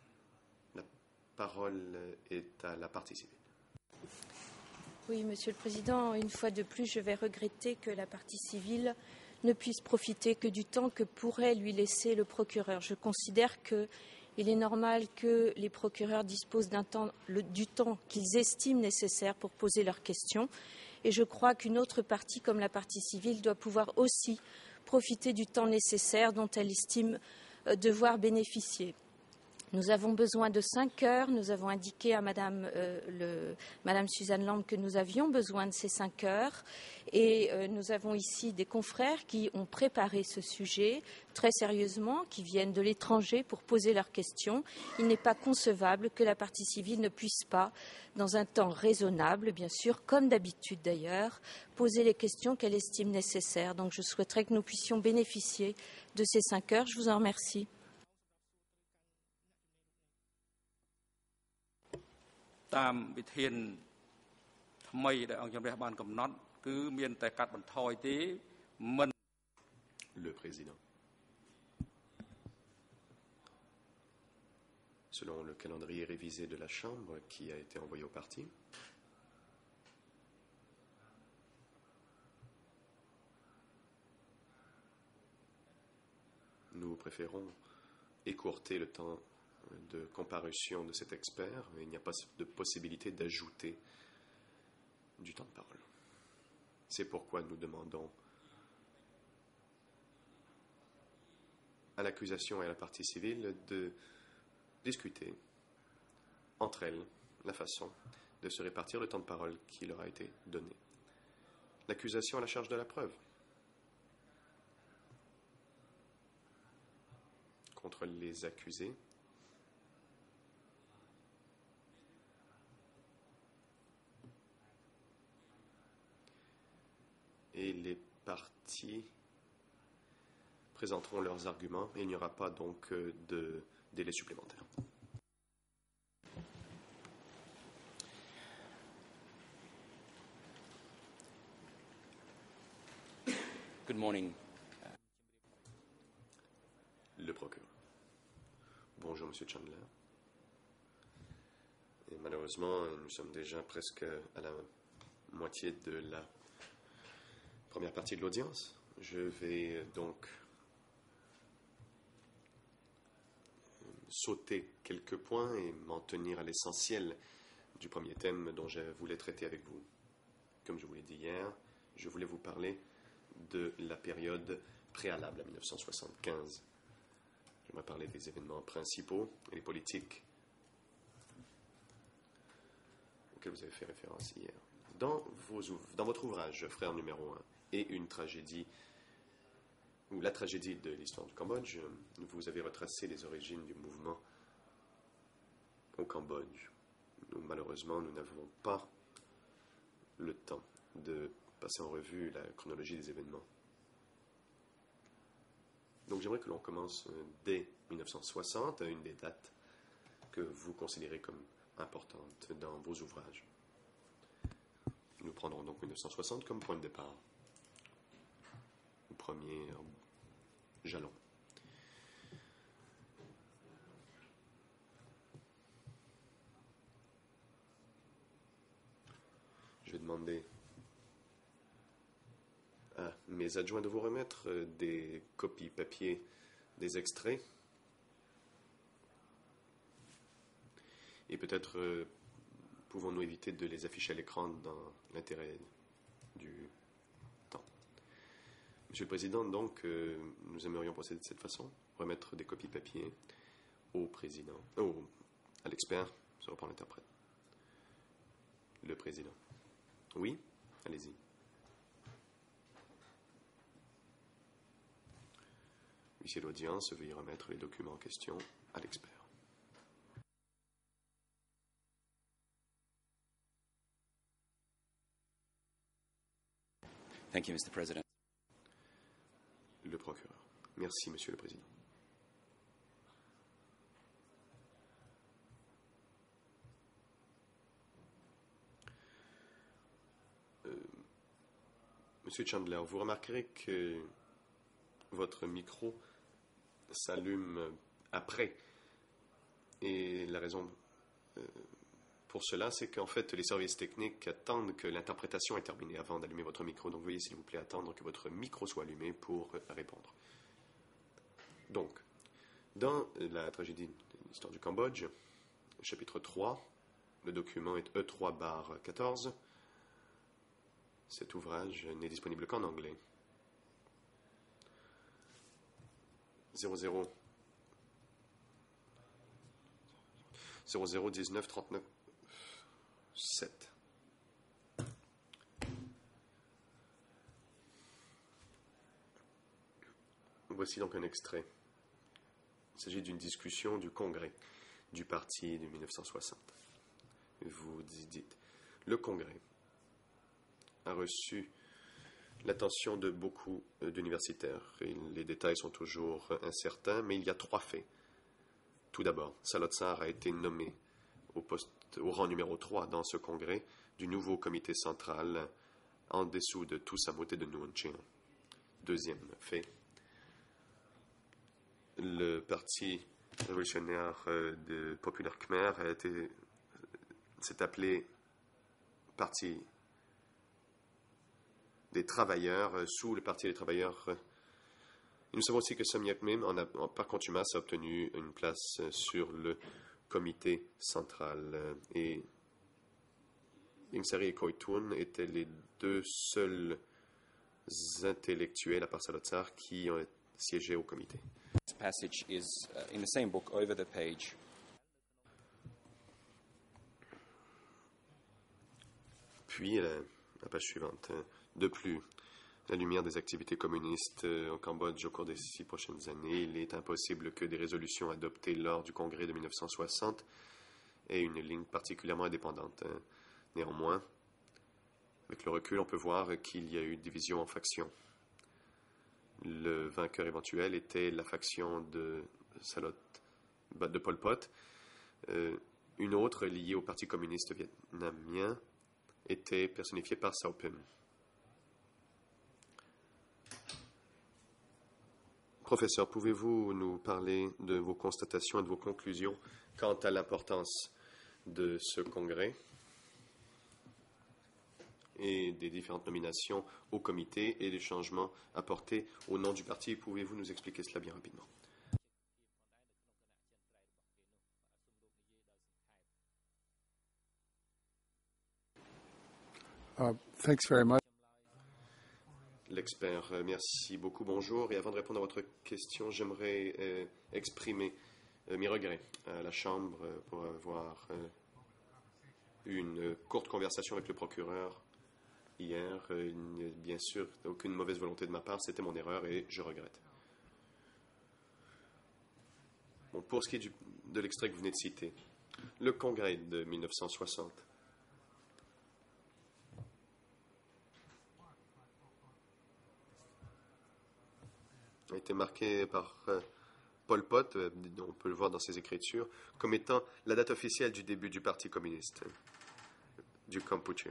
Speaker 3: La parole est à la partie civile.
Speaker 4: Oui, Monsieur le Président, une fois de plus, je vais regretter que la partie civile ne puisse profiter que du temps que pourrait lui laisser le procureur. Je considère qu'il est normal que les procureurs disposent du temps qu'ils estiment nécessaire pour poser leurs questions. Et je crois qu'une autre partie, comme la partie civile, doit pouvoir aussi profiter du temps nécessaire dont elle estime devoir bénéficier. Nous avons besoin de 5 heures. Nous avons indiqué à Madame Suzanne Lambe que nous avions besoin de ces 5 heures. Et nous avons ici des confrères qui ont préparé ce sujet très sérieusement, qui viennent de l'étranger pour poser leurs questions. Il n'est pas concevable que la partie civile ne puisse pas, dans un temps raisonnable, bien sûr, comme d'habitude d'ailleurs, poser les questions qu'elle estime nécessaires. Donc je souhaiterais que nous puissions bénéficier de ces 5 heures. Je vous en remercie.
Speaker 2: តាមវិធានថ្មីដែលអង្គជំរះបានកំណត់គឺមានតែកាត់បន្ថយទេមិន
Speaker 3: Le président. Selon le calendrier révisé de la Chambre qui a été envoyé au parti, nous préférons écourter le temps de comparution de cet expert. Il n'y a pas de possibilité d'ajouter du temps de parole. C'est pourquoi nous demandons à l'accusation et à la partie civile de discuter entre elles la façon de se répartir le temps de parole qui leur a été donné. L'accusation a la charge de la preuve. Contre les accusés, et les parties présenteront leurs arguments et il n'y aura pas donc de délai supplémentaire.
Speaker 5: Good morning.
Speaker 3: Le procureur. Bonjour, Monsieur Chandler. Et malheureusement, nous sommes déjà presque à la moitié de la première partie de l'audience. Je vais donc sauter quelques points et m'en tenir à l'essentiel du premier thème dont je voulais traiter avec vous. Comme je vous l'ai dit hier, je voulais vous parler de la période préalable à 1975. J'aimerais parler des événements principaux et des politiques auxquels vous avez fait référence hier. Dans votre ouvrage, Frère numéro 1, et une tragédie, ou la tragédie de l'histoire du Cambodge, vous avez retracé les origines du mouvement au Cambodge. Malheureusement, nous n'avons pas le temps de passer en revue la chronologie des événements. Donc j'aimerais que l'on commence dès 1960, à une des dates que vous considérez comme importantes dans vos ouvrages. Nous prendrons donc 1960 comme point de départ, au premier jalon. Je vais demander à mes adjoints de vous remettre des copies papier des extraits et peut-être pouvons-nous éviter de les afficher à l'écran dans l'intérêt du temps. Monsieur le Président, donc, nous aimerions procéder de cette façon, remettre des copies papier au président, à l'expert, ça reprend l'interprète. Le président. Oui, allez-y. Huissier d'audience, veuillez remettre les documents en question à l'expert.
Speaker 5: Thank you, Mr. President.
Speaker 3: Le procureur. Merci, Monsieur le Président. Monsieur Chandler, vous remarquerez que votre micro s'allume après. Et la raison pour cela, c'est qu'en fait, les services techniques attendent que l'interprétation est terminée avant d'allumer votre micro. Donc, veuillez, s'il vous plaît, attendre que votre micro soit allumé pour répondre. Donc, dans la tragédie de l'histoire du Cambodge, chapitre 3, le document est E3/14. Cet ouvrage n'est disponible qu'en anglais. 00 19 39 7. Voici donc un extrait. Il s'agit d'une discussion du Congrès du parti de 1960. Vous dites, le Congrès a reçu l'attention de beaucoup d'universitaires. Les détails sont toujours incertains, mais il y a 3 faits. Tout d'abord, Salot Sar a été nommé au rang numéro 3 dans ce congrès du nouveau comité central en dessous de Toussaint et de Nguyen Chinh. Deuxième fait, le Parti révolutionnaire de Populaire Khmer s'est appelé Parti des travailleurs, sous le Parti des travailleurs. Et nous savons aussi que Samyak Mim, par contumace, a obtenu une place sur le comité central. Et Ieng Sary et Koy Toon étaient les deux seuls intellectuels, à part Salazar, qui ont siégé au comité.
Speaker 5: This passage is in the same book over the page.
Speaker 3: Puis, la page suivante. De plus, à la lumière des activités communistes au Cambodge au cours des 6 prochaines années, il est impossible que des résolutions adoptées lors du congrès de 1960 aient une ligne particulièrement indépendante. Néanmoins, avec le recul, on peut voir qu'il y a eu division en factions. Le vainqueur éventuel était la faction de Pol Pot. Une autre, liée au Parti communiste vietnamien, était personnifiée par Sao Pim. Professeur, pouvez-vous nous parler de vos constatations et de vos conclusions quant à l'importance de ce congrès et des différentes nominations au comité et des changements apportés au nom du parti? Pouvez-vous nous expliquer cela bien rapidement?
Speaker 6: Thanks very much.
Speaker 3: L'expert, merci beaucoup, bonjour. Et avant de répondre à votre question, j'aimerais exprimer mes regrets à la Chambre pour avoir eu une courte conversation avec le procureur hier. Bien sûr, aucune mauvaise volonté de ma part, c'était mon erreur et je regrette. Bon, pour ce qui est de l'extrait que vous venez de citer, le congrès de 1960 a été marqué par Pol Pot, on peut le voir dans ses écritures, comme étant la date officielle du début du Parti communiste du Cambodge.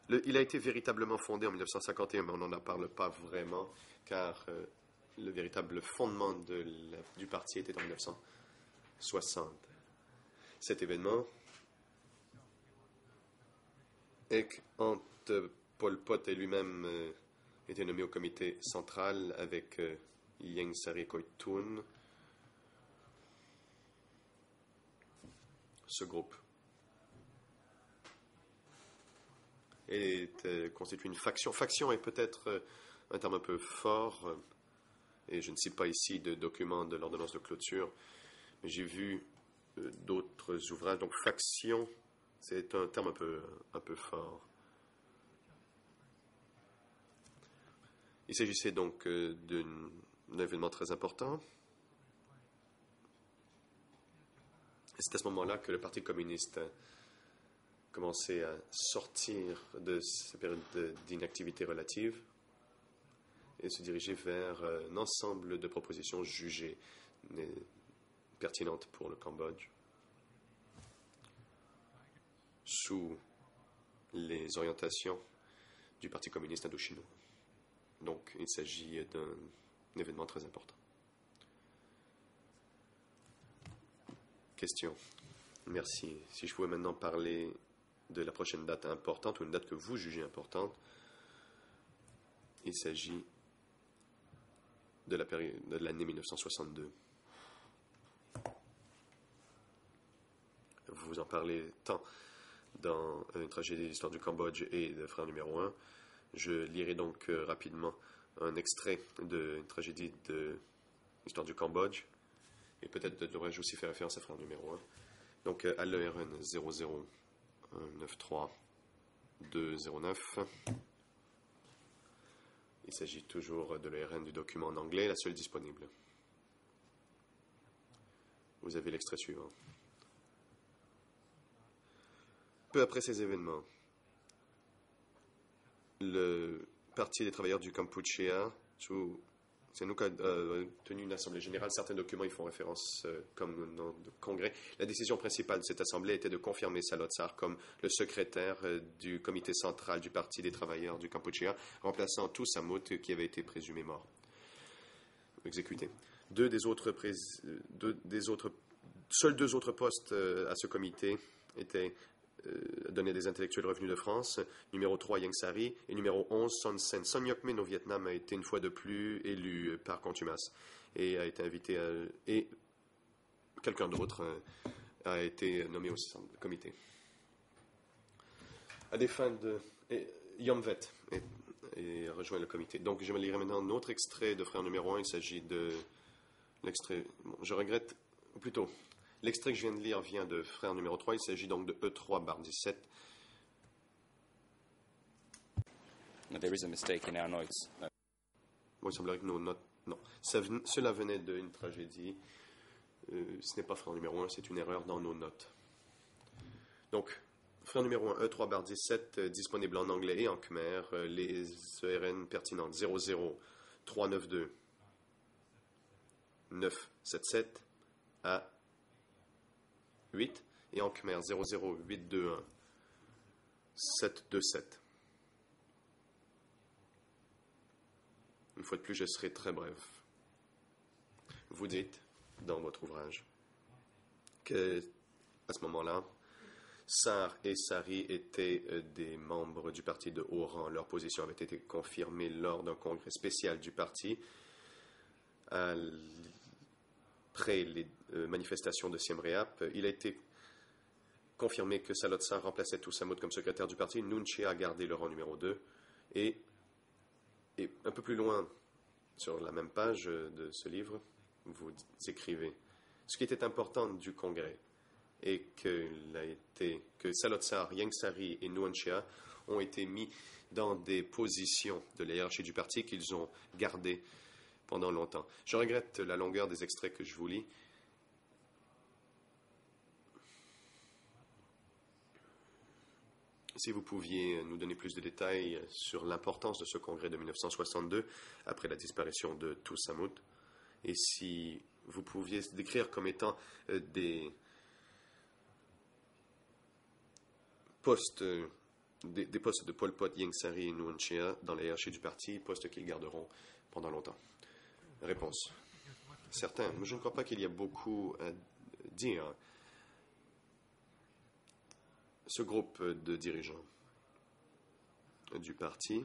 Speaker 3: Il a été véritablement fondé en 1951, mais on n'en parle pas vraiment, car le véritable fondement du parti était en 1960. Cet événement est quand Pol Pot est lui-même était nommé au comité central avec Ieng Sary et Koy Toon. Ce groupe constitue une faction. Faction est peut-être un terme un peu fort, et je ne cite pas ici de documents de l'ordonnance de clôture, mais j'ai vu d'autres ouvrages. Donc faction, c'est un terme un peu fort. Il s'agissait donc d'un événement très important. Et c'est à ce moment-là que le Parti communiste a commencé à sortir de cette période d'inactivité relative et se diriger vers un ensemble de propositions jugées pertinentes pour le Cambodge sous les orientations du Parti communiste indo-chinois. Donc, il s'agit d'un événement très important. Question. Merci. Si je pouvais maintenant parler de la prochaine date importante, ou une date que vous jugez importante, il s'agit de la période de l'année 1962. Vous en parlez tant dans une tragédie de l'histoire du Cambodge et de Frère numéro 1. Je lirai donc rapidement un extrait d'une tragédie de l'histoire du Cambodge, et peut-être devrais-je aussi faire référence à Frère numéro 1. Donc à l'ERN 0093209. Il s'agit toujours de l'ERN du document en anglais, la seule disponible. Vous avez l'extrait suivant. Peu après ces événements, le Parti des travailleurs du Kampuchea, sous C'est nous qui avons tenu une assemblée générale. Certains documents y font référence comme dans le Congrès. La décision principale de cette assemblée était de confirmer Salotsar comme le secrétaire du comité central du Parti des travailleurs du Kampuchea, remplaçant Tou Samut qui avait été présumé mort, exécuté. Seuls deux autres postes à ce comité étaient donnés des intellectuels revenus de France, numéro 3 Yang Sari et numéro 11 Son Sen. Son Ngoc-min au Vietnam a été une fois de plus élu par contumace et a été invité et quelqu'un d'autre a été nommé au comité. À des fins de... Yomvet et rejoint le comité. Donc je me lirai maintenant un autre extrait de Frère numéro 1. Il s'agit de l'extrait... Bon, je regrette, ou plutôt... L'extrait que je viens de lire vient de Frère numéro 3. Il s'agit donc de E3/17.
Speaker 5: There is a mistake in our notes.
Speaker 3: Bon, il semblerait que nos notes... Non. Cela venait d'une tragédie. Ce n'est pas Frère numéro 1, c'est une erreur dans nos notes. Donc, Frère numéro 1, E3/17, disponible en anglais et en khmer. Les ERN pertinentes 00392 977 à 8 et en khmer 00821 727. Une fois de plus, je serai très bref. Vous dites dans votre ouvrage que à ce moment-là, Sar et Sari étaient des membres du parti de haut rang. Leur position avait été confirmée lors d'un congrès spécial du parti après les manifestations de Siem Reap. Il a été confirmé que Salotsar remplaçait Tou Samut comme secrétaire du parti. Nuon Chea a gardé le rang numéro 2. Et un peu plus loin, sur la même page de ce livre, vous écrivez ce qui était important du congrès et que Salotsar, Yang Sari et Nuon Chea ont été mis dans des positions de la hiérarchie du parti qu'ils ont gardées pendant longtemps. Je regrette la longueur des extraits que je vous lis. Si vous pouviez nous donner plus de détails sur l'importance de ce congrès de 1962 après la disparition de Tou Samut, et si vous pouviez décrire comme étant des postes de Pol Pot, Yang Sari et Nuon Chea dans la hiérarchie du parti, postes qu'ils garderont pendant longtemps. Réponse. Certains. Je ne crois pas qu'il y a beaucoup à dire. Ce groupe de dirigeants du parti,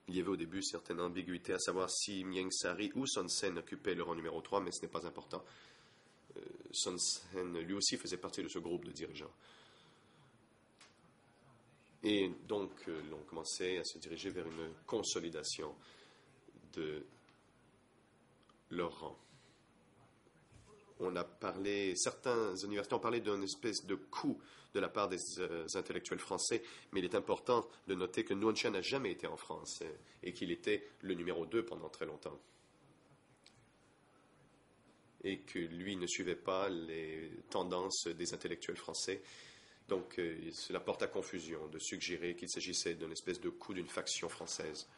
Speaker 3: il y avait au début certaines ambiguïtés à savoir si Yang Sari ou Son Sen occupaient le rang numéro 3, mais ce n'est pas important. Son Sen, lui aussi, faisait partie de ce groupe de dirigeants. Et donc, l'on commençait à se diriger vers une consolidation de leur rang. Certains universités ont parlé d'une espèce de coup de la part des intellectuels français, mais il est important de noter que Nuon Chea n'a jamais été en France et qu'il était le numéro 2 pendant très longtemps. Et que lui ne suivait pas les tendances des intellectuels français. Donc, cela porte à confusion de suggérer qu'il s'agissait d'une espèce de coup d'une faction française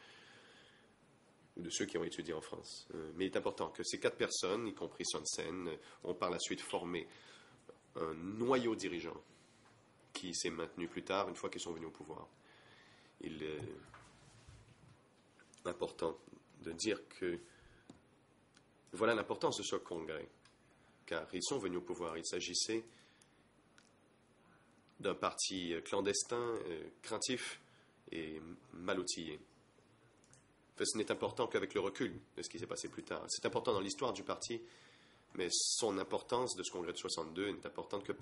Speaker 3: ou de ceux qui ont étudié en France. Mais il est important que ces 4 personnes, y compris Son Sen, ont par la suite formé un noyau dirigeant qui s'est maintenu plus tard, une fois qu'ils sont venus au pouvoir. Il est important de dire que voilà l'importance de ce congrès, car ils sont venus au pouvoir. Il s'agissait d'un parti clandestin, craintif et mal outillé. Ce n'est important qu'avec le recul de ce qui s'est passé plus tard. C'est important dans l'histoire du parti, mais son importance de ce congrès de 62 n'est importante que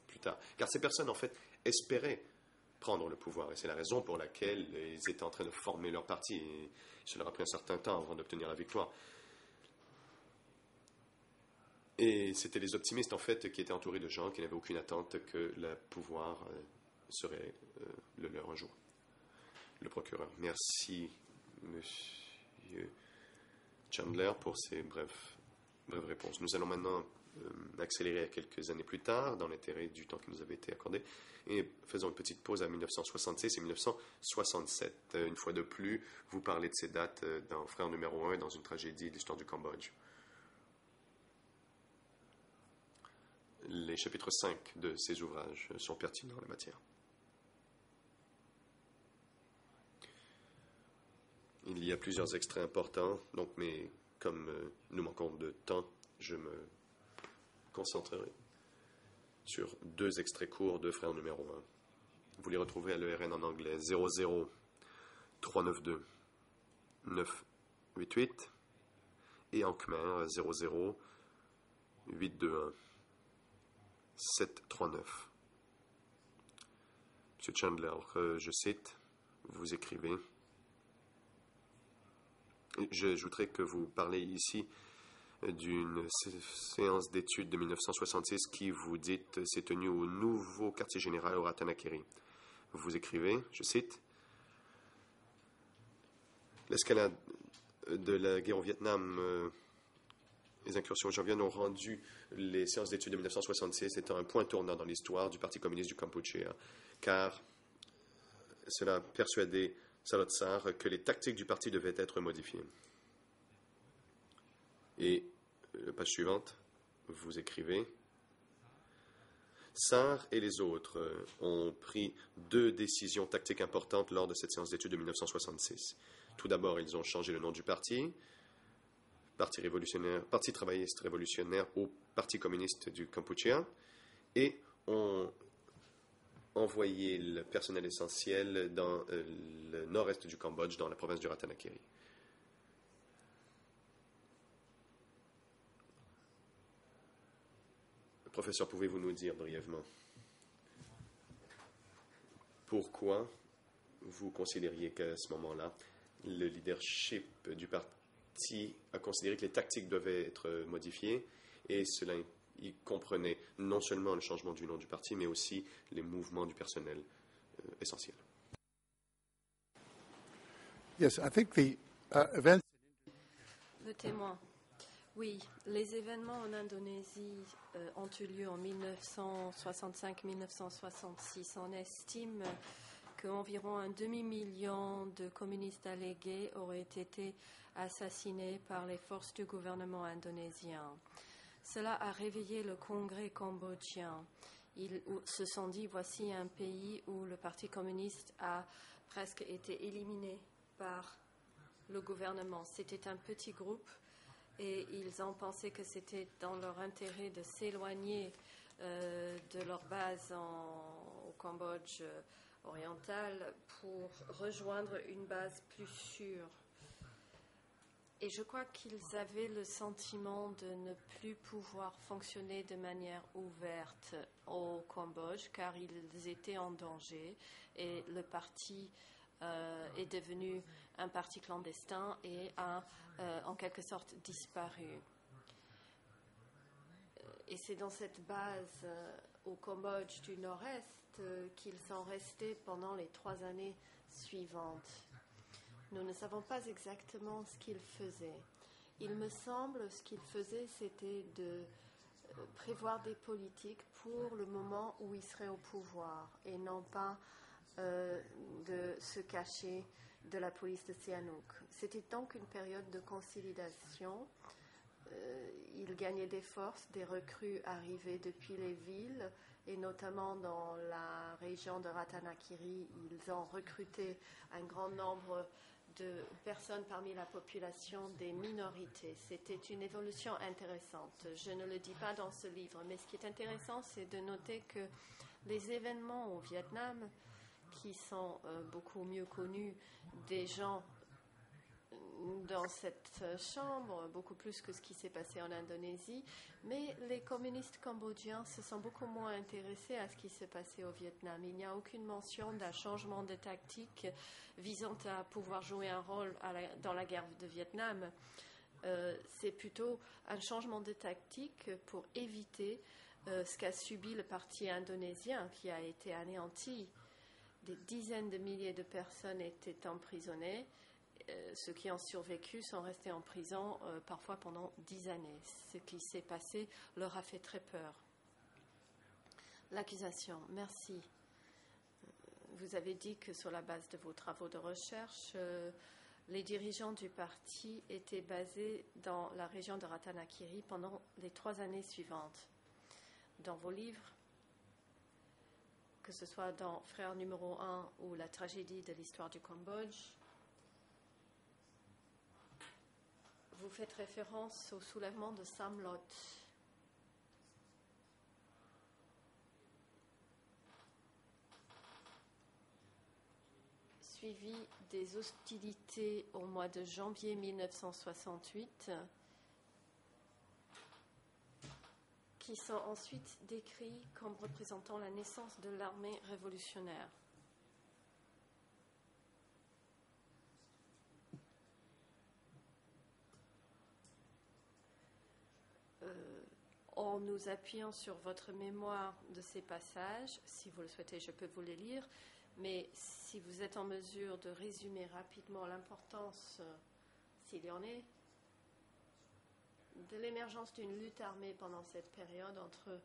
Speaker 3: plus tard. Car ces personnes, en fait, espéraient prendre le pouvoir. Et c'est la raison pour laquelle ils étaient en train de former leur parti. Et cela leur a pris un certain temps avant d'obtenir la victoire. Et c'était les optimistes, en fait, qui étaient entourés de gens qui n'avaient aucune attente que le pouvoir serait le leur un jour. Le procureur. Merci, Monsieur Chandler, pour ces brèves réponses. Nous allons maintenant accélérer à quelques années plus tard, dans l'intérêt du temps qui nous avait été accordé. Et faisons une petite pause à 1966 et 1967. Une fois de plus, vous parlez de ces dates dans Frère numéro 1, dans une tragédie de l'histoire du Cambodge. Les chapitres 5 de ces ouvrages sont pertinents en la matière. Il y a plusieurs extraits importants, donc, mais comme nous manquons de temps, je me concentrerai sur 2 extraits courts de Frère numéro 1. Vous les retrouvez à l'ERN en anglais 00 392 988 et en khmer 00 821 739. Monsieur Chandler, je cite, vous écrivez. J'ajouterai que vous parlez ici d'une séance d'études de 1966 qui, vous dites, s'est tenue au nouveau quartier général au Ratanakiri. Vous écrivez, je cite, l'escalade de la guerre au Vietnam, les incursions janviennes ont rendu les séances d'études de 1966 étant un point tournant dans l'histoire du Parti communiste du Cambodge, car cela a persuadé Salotsar que les tactiques du parti devaient être modifiées. Et la page suivante, vous écrivez, Sarr et les autres ont pris 2 décisions tactiques importantes lors de cette séance d'études de 1966. Tout d'abord, ils ont changé le nom du parti, Parti travailliste révolutionnaire au Parti communiste du Cambodge, et ont envoyé le personnel essentiel dans le nord-est du Cambodge, dans la province du Ratanakiri. Professeur, pouvez-vous nous dire brièvement pourquoi vous considériez qu'à ce moment-là, le leadership du parti a considéré que les tactiques devaient être modifiées et cela y comprenait non seulement le changement du nom du parti, mais aussi les mouvements du personnel essentiel.
Speaker 6: Yes, I think the events.
Speaker 1: Le témoin. Oui, les événements en Indonésie ont eu lieu en 1965-1966. On estime qu'environ un demi-million de communistes allégués auraient été assassinés par les forces du gouvernement indonésien. Cela a réveillé le Congrès cambodgien. Ils se sont dit, voici un pays où le Parti communiste a presque été éliminé par le gouvernement. C'était un petit groupe et ils ont pensé que c'était dans leur intérêt de s'éloigner de leur base au Cambodge oriental pour rejoindre une base plus sûre. Et je crois qu'ils avaient le sentiment de ne plus pouvoir fonctionner de manière ouverte au Cambodge car ils étaient en danger et le parti est devenu un parti clandestin et a en quelque sorte disparu. Et c'est dans cette base au Cambodge du Nord-Est qu'ils sont restés pendant les 3 années suivantes. Nous ne savons pas exactement ce qu'ils faisaient. Il me semble ce qu'ils faisaient, c'était de prévoir des politiques pour le moment où ils seraient au pouvoir et non pas de se cacher de la police de Sihanouk. C'était donc une période de consolidation. Ils gagnaient des forces, des recrues arrivaient depuis les villes et notamment dans la région de Ratanakiri, ils ont recruté un grand nombre de personnes parmi la population des minorités. C'était une évolution intéressante. Je ne le dis pas dans ce livre, mais ce qui est intéressant, c'est de noter que les événements au Vietnam, qui sont beaucoup mieux connus des gens dans cette chambre, beaucoup plus que ce qui s'est passé en Indonésie, mais les communistes cambodgiens se sont beaucoup moins intéressés à ce qui s'est passé au Vietnam. Il n'y a aucune mention d'un changement de tactique visant à pouvoir jouer un rôle dans la guerre de Vietnam. C'est plutôt un changement de tactique pour éviter ce qu'a subi le parti indonésien qui a été anéanti. Des dizaines de milliers de personnes étaient emprisonnées ceux qui ont survécu sont restés en prison parfois pendant 10 années. Ce qui s'est passé leur a fait très peur. L'accusation, merci. Vous avez dit que sur la base de vos travaux de recherche, les dirigeants du parti étaient basés dans la région de Ratanakiri pendant les 3 années suivantes. Dans vos livres, que ce soit dans Frère numéro 1 ou La tragédie de l'histoire du Cambodge, vous faites référence au soulèvement de Samlot. Suivi des hostilités au mois de janvier 1968, qui sont ensuite décrits comme représentant la naissance de l'armée révolutionnaire. En nous appuyant sur votre mémoire de ces passages, si vous le souhaitez, je peux vous les lire, mais si vous êtes en mesure de résumer rapidement l'importance, s'il y en est, de l'émergence d'une lutte armée pendant cette période entre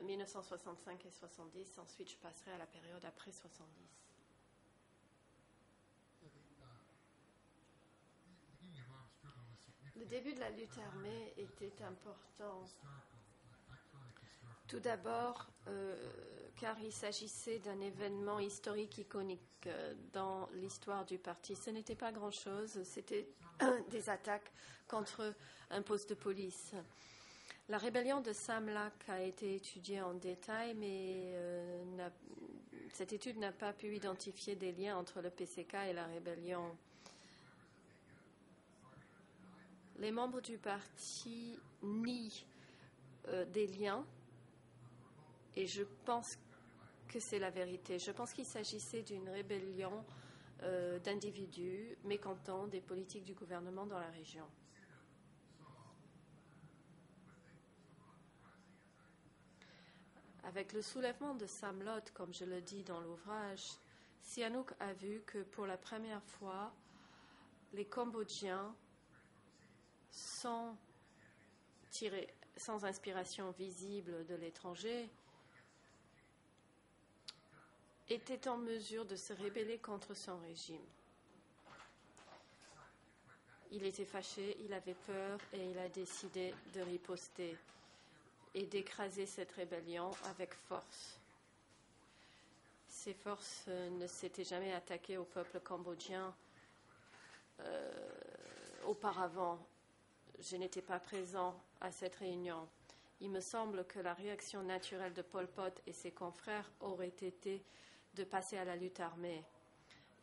Speaker 1: 1965 et 70, ensuite je passerai à la période après 70. Le début de la lutte armée était important. Tout d'abord, car il s'agissait d'un événement historique iconique dans l'histoire du parti. Ce n'était pas grand-chose, c'était des attaques contre un poste de police. La rébellion de Samlak a été étudiée en détail, mais cette étude n'a pas pu identifier des liens entre le PCK et la rébellion. Les membres du parti nient des liens. Et je pense que c'est la vérité. Je pense qu'il s'agissait d'une rébellion d'individus mécontents des politiques du gouvernement dans la région. Avec le soulèvement de Samlot, comme je le dis dans l'ouvrage, Sihanouk a vu que pour la première fois, les Cambodgiens, sans inspiration visible de l'étranger, était en mesure de se rebeller contre son régime. Il était fâché, il avait peur et il a décidé de riposter et d'écraser cette rébellion avec force. Ces forces ne s'étaient jamais attaquées au peuple cambodgien auparavant. Je n'étais pas présent à cette réunion. Il me semble que la réaction naturelle de Pol Pot et ses confrères aurait été de passer à la lutte armée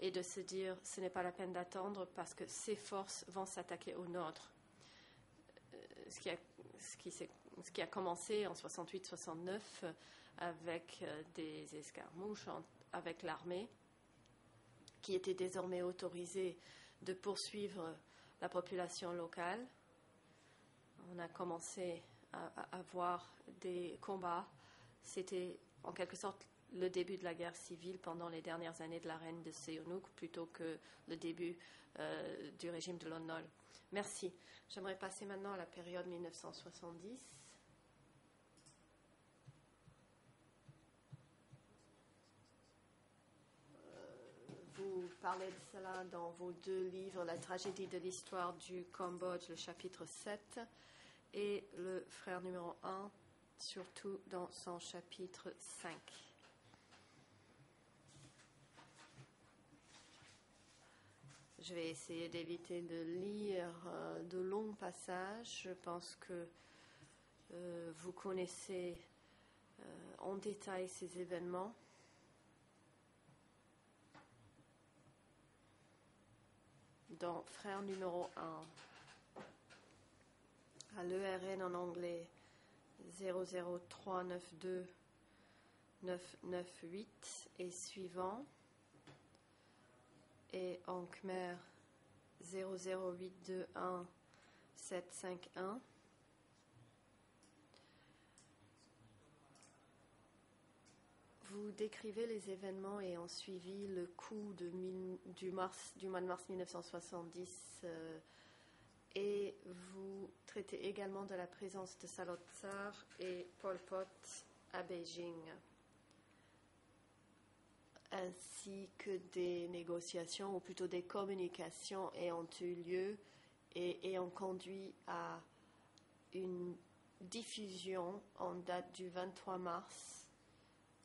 Speaker 1: et de se dire ce n'est pas la peine d'attendre parce que ces forces vont s'attaquer aux nôtres. Ce qui a commencé en 68-69 avec des escarmouches avec l'armée qui était désormais autorisée de poursuivre la population locale. On a commencé à voir des combats. C'était en quelque sorte le début de la guerre civile pendant les dernières années de la reine de Sihanouk plutôt que le début du régime de Lon Nol. Merci. J'aimerais passer maintenant à la période 1970. Vous parlez de cela dans vos 2 livres, La tragédie de l'histoire du Cambodge, le chapitre 7, et le frère numéro 1, surtout dans son chapitre 5. Je vais essayer d'éviter de lire de longs passages. Je pense que vous connaissez en détail ces événements. Dans frère numéro 1, à l'ERN en anglais 00392-998 et suivant, et en Khmer 00821-751. Vous décrivez les événements ayant suivi le coup du mois de mars 1970 et vous traitez également de la présence de Salot Tsar et Pol Pot à Beijing, ainsi que des négociations, ou plutôt des communications ayant eu lieu et ayant conduit à une diffusion en date du 23 mars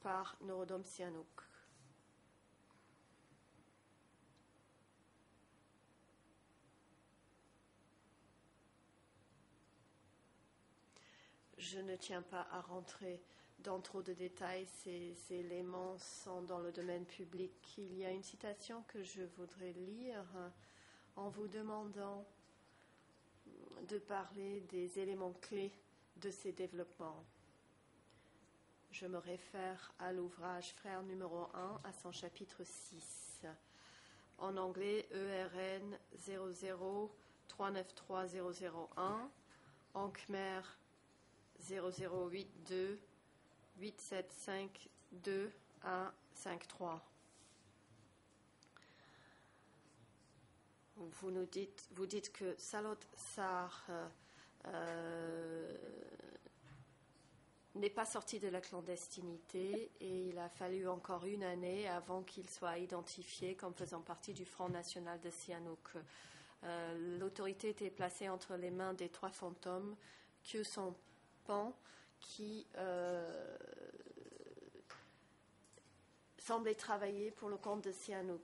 Speaker 1: par Norodom Sihanouk. Je ne tiens pas à rentrer dans trop de détails, ces éléments sont dans le domaine public. Il y a une citation que je voudrais lire en vous demandant de parler des éléments clés de ces développements. Je me réfère à l'ouvrage Frères numéro 1 à son chapitre 6. En anglais, ERN 0039301, en khmer 0082 8752 153. Vous dites que Salot Tsar n'est pas sorti de la clandestinité et il a fallu encore une année avant qu'il soit identifié comme faisant partie du Front National de Sihanouk. L'autorité était placée entre les mains des trois fantômes Khieu Samphan qui semblait travailler pour le compte de Sihanouk.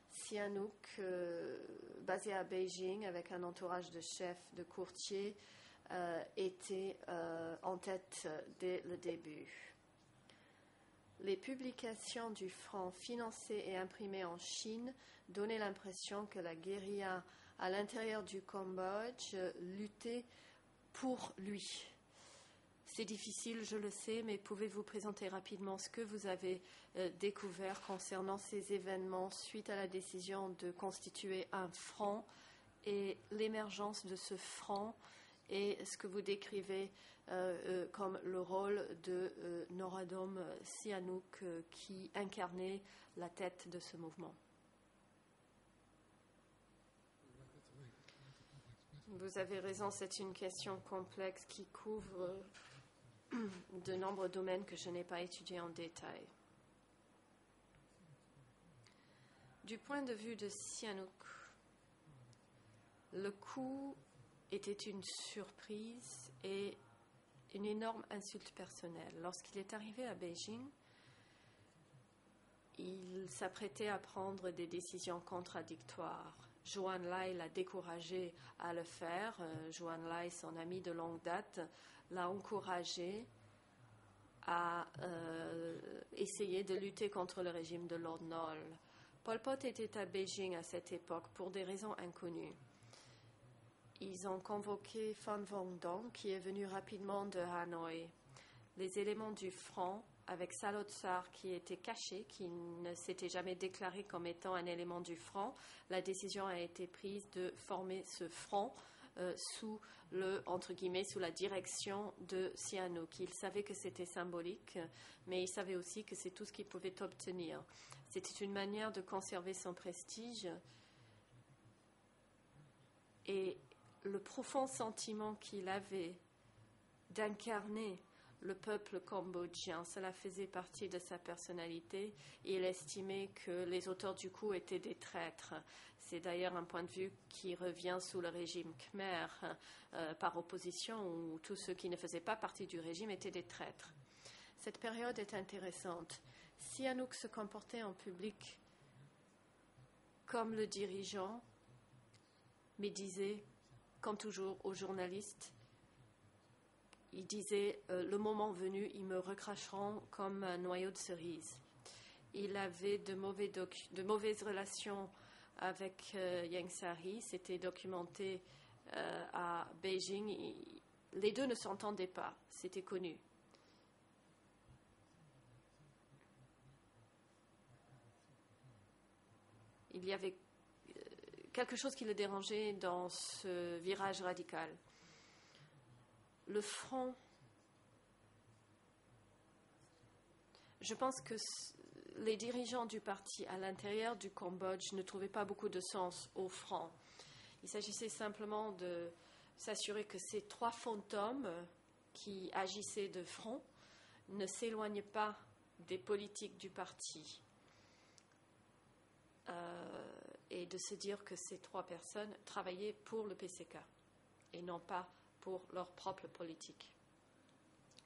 Speaker 1: Sihanouk, basé à Beijing avec un entourage de chefs, de courtiers, était en tête dès le début. Les publications du Front financées et imprimées en Chine donnaient l'impression que la guérilla à l'intérieur du Cambodge luttait pour lui. C'est difficile, je le sais, mais pouvez-vous présenter rapidement ce que vous avez découvert concernant ces événements suite à la décision de constituer un front et l'émergence de ce front et ce que vous décrivez comme le rôle de Norodom Sihanouk qui incarnait la tête de ce mouvement? Vous avez raison, c'est une question complexe qui couvre de nombreux domaines que je n'ai pas étudiés en détail. Du point de vue de Sihanouk, le coup était une surprise et une énorme insulte personnelle. Lorsqu'il est arrivé à Beijing, il s'apprêtait à prendre des décisions contradictoires. Zhou Enlai l'a découragé à le faire. Zhou Enlai, son ami de longue date, l'a encouragé à essayer de lutter contre le régime de Lord Nol. Pol Pot était à Beijing à cette époque pour des raisons inconnues. Ils ont convoqué Phan Vong Dong, qui est venu rapidement de Hanoï. Les éléments du front, avec Salot Tsar qui était caché, qui ne s'était jamais déclaré comme étant un élément du front, la décision a été prise de former ce front sous la direction de Sihanouk. Il savait que c'était symbolique, mais il savait aussi que c'est tout ce qu'il pouvait obtenir. C'était une manière de conserver son prestige et le profond sentiment qu'il avait d'incarner le peuple cambodgien, cela faisait partie de sa personnalité et il estimait que les auteurs du coup étaient des traîtres. C'est d'ailleurs un point de vue qui revient sous le régime khmer par opposition, où tous ceux qui ne faisaient pas partie du régime étaient des traîtres. Cette période est intéressante. Sihanouk se comportait en public comme le dirigeant, mais disait, comme toujours aux journalistes, il disait le moment venu, ils me recracheront comme un noyau de cerise. Il avait de mauvaises relations avec Ieng Sary, c'était documenté à Beijing. Les deux ne s'entendaient pas, c'était connu. Il y avait quelque chose qui le dérangeait dans ce virage radical. Le front, Je pense que les dirigeants du parti à l'intérieur du Cambodge ne trouvaient pas beaucoup de sens au front. Il s'agissait simplement de s'assurer que ces 3 fantômes qui agissaient de front ne s'éloignaient pas des politiques du parti. Et de se dire que ces 3 personnes travaillaient pour le PCK et non pas pour leur propre politique.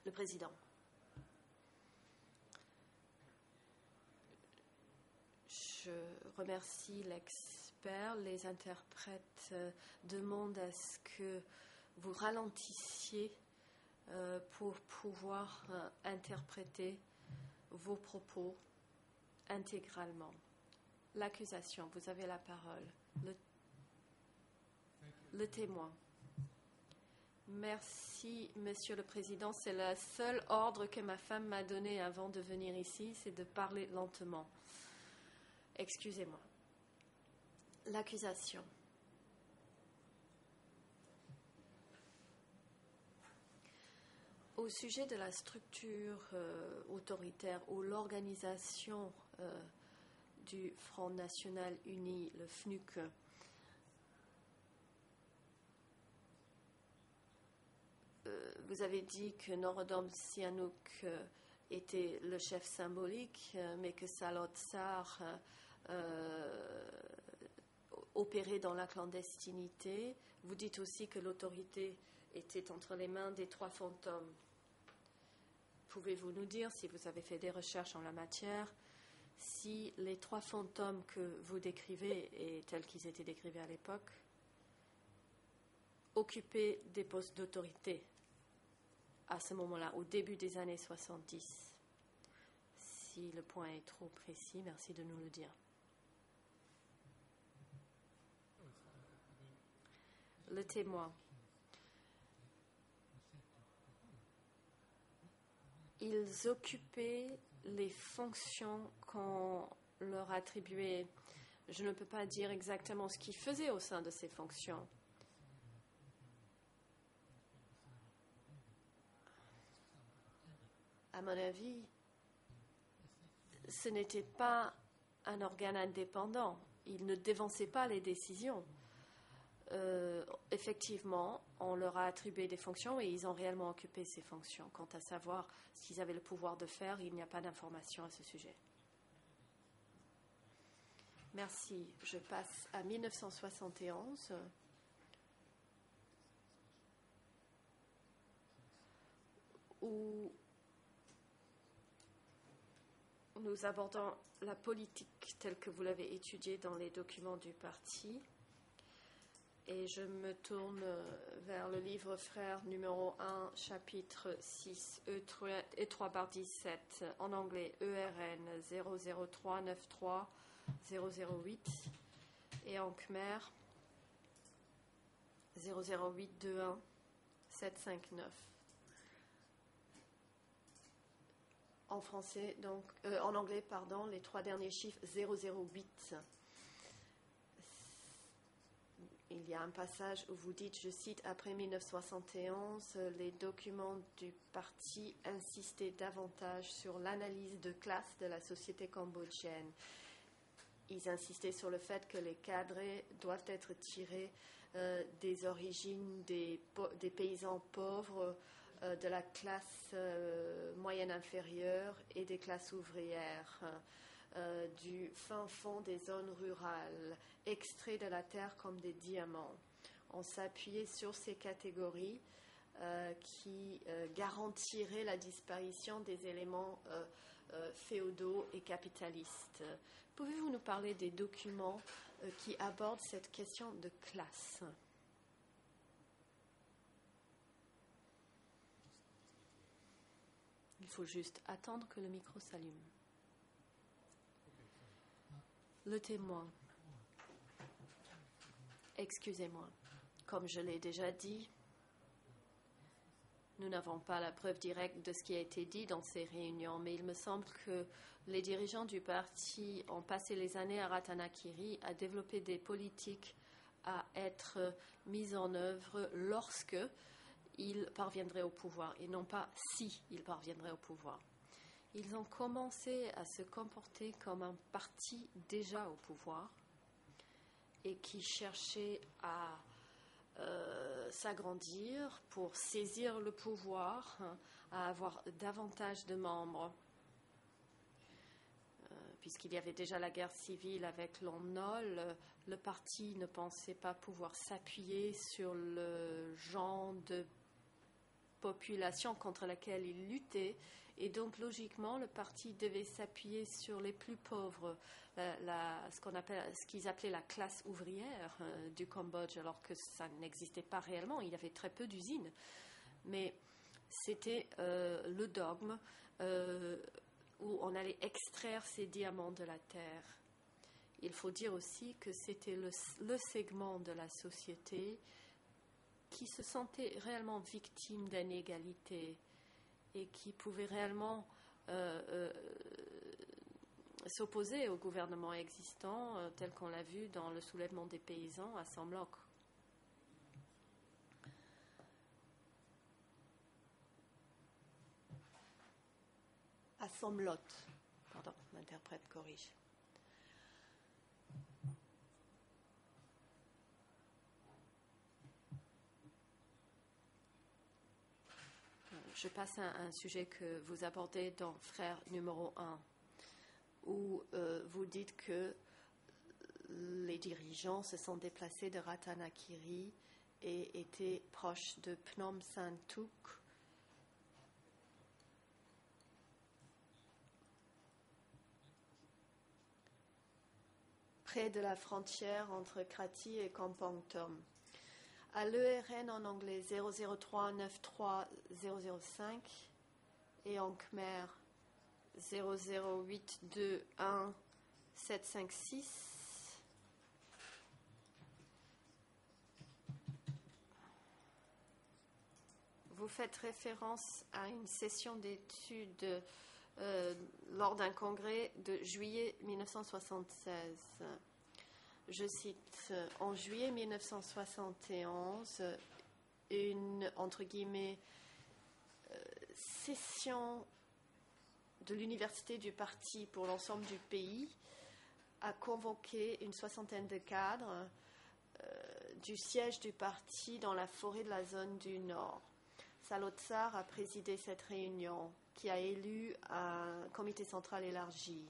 Speaker 1: Le président. Je remercie l'expert. Les interprètes demandent à ce que vous ralentissiez pour pouvoir interpréter vos propos intégralement. L'accusation, vous avez la parole. Le témoin. Merci, Monsieur le Président. C'est le seul ordre que ma femme m'a donné avant de venir ici, c'est de parler lentement. Excusez-moi. L'accusation. Au sujet de la structure autoritaire ou l'organisation du Front National Uni, le FNUC, vous avez dit que Norodom Sihanouk était le chef symbolique, mais que Saloth Sar opérait dans la clandestinité. Vous dites aussi que l'autorité était entre les mains des 3 fantômes. Pouvez-vous nous dire, si vous avez fait des recherches en la matière, si les 3 fantômes que vous décrivez, et tels qu'ils étaient décrivés à l'époque, occupaient des postes d'autorité à ce moment-là, au début des années 70? Si le point est trop précis, merci de nous le dire. Le témoin. Ils occupaient les fonctions qu'on leur attribuait. Je ne peux pas dire exactement ce qu'ils faisaient au sein de ces fonctions. À mon avis, ce n'était pas un organe indépendant. Ils ne dévançaient pas les décisions. Effectivement, on leur a attribué des fonctions et ils ont réellement occupé ces fonctions. Quant à savoir ce qu'ils avaient le pouvoir de faire, il n'y a pas d'informations à ce sujet. Merci. Je passe à 1971. Où nous abordons la politique telle que vous l'avez étudiée dans les documents du parti. Et je me tourne vers le livre frère numéro 1, chapitre 6, E3/17, en anglais ERN 00393-008 et en khmer 00821-759. En français, donc, en anglais, pardon, les 3 derniers chiffres 008. Il y a un passage où vous dites, je cite, après 1971, les documents du parti insistaient davantage sur l'analyse de classe de la société cambodgienne. Ils insistaient sur le fait que les cadres doivent être tirés des origines des paysans pauvres, de la classe moyenne inférieure et des classes ouvrières. Du fin fond des zones rurales, extraits de la terre comme des diamants. On s'appuyait sur ces catégories qui garantiraient la disparition des éléments féodaux et capitalistes. Pouvez-vous nous parler des documents qui abordent cette question de classe ? Il faut juste attendre que le micro s'allume. Le témoin. Excusez-moi. Comme je l'ai déjà dit, nous n'avons pas la preuve directe de ce qui a été dit dans ces réunions, mais il me semble que les dirigeants du parti ont passé les années à Ratanakiri à développer des politiques à être mises en œuvre lorsque ils parviendraient au pouvoir, et non pas si ils parviendraient au pouvoir. Ils ont commencé à se comporter comme un parti déjà au pouvoir et qui cherchait à s'agrandir pour saisir le pouvoir, à avoir davantage de membres. Puisqu'il y avait déjà la guerre civile avec l'ONOL, le parti ne pensait pas pouvoir s'appuyer sur le genre de population contre laquelle il luttait. Et donc, logiquement, le parti devait s'appuyer sur les plus pauvres, ce qu'ils appelaient la classe ouvrière du Cambodge, alors que ça n'existait pas réellement. Il y avait très peu d'usines. Mais c'était le dogme où on allait extraire ces diamants de la terre. Il faut dire aussi que c'était le segment de la société qui se sentait réellement victime d'inégalités et qui pouvait réellement s'opposer au gouvernement existant, tel qu'on l'a vu dans le soulèvement des paysans à Samlok. À Somlot, pardon, l'interprète corrige. Je passe à un sujet que vous abordez dans Frère numéro 1, où vous dites que les dirigeants se sont déplacés de Ratanakiri et étaient proches de Phnom San Thuk. Près de la frontière entre Kratie et Kampong Thom. À l'ERN en anglais 003-93005 et en khmer 00821-756. Vous faites référence à une session d'études lors d'un congrès de juillet 1976. Je cite, en juillet 1971, une, entre guillemets, session de l'université du parti pour l'ensemble du pays a convoqué une soixantaine de cadres du siège du parti dans la forêt de la zone du Nord. Salotsar a présidé cette réunion qui a élu un comité central élargi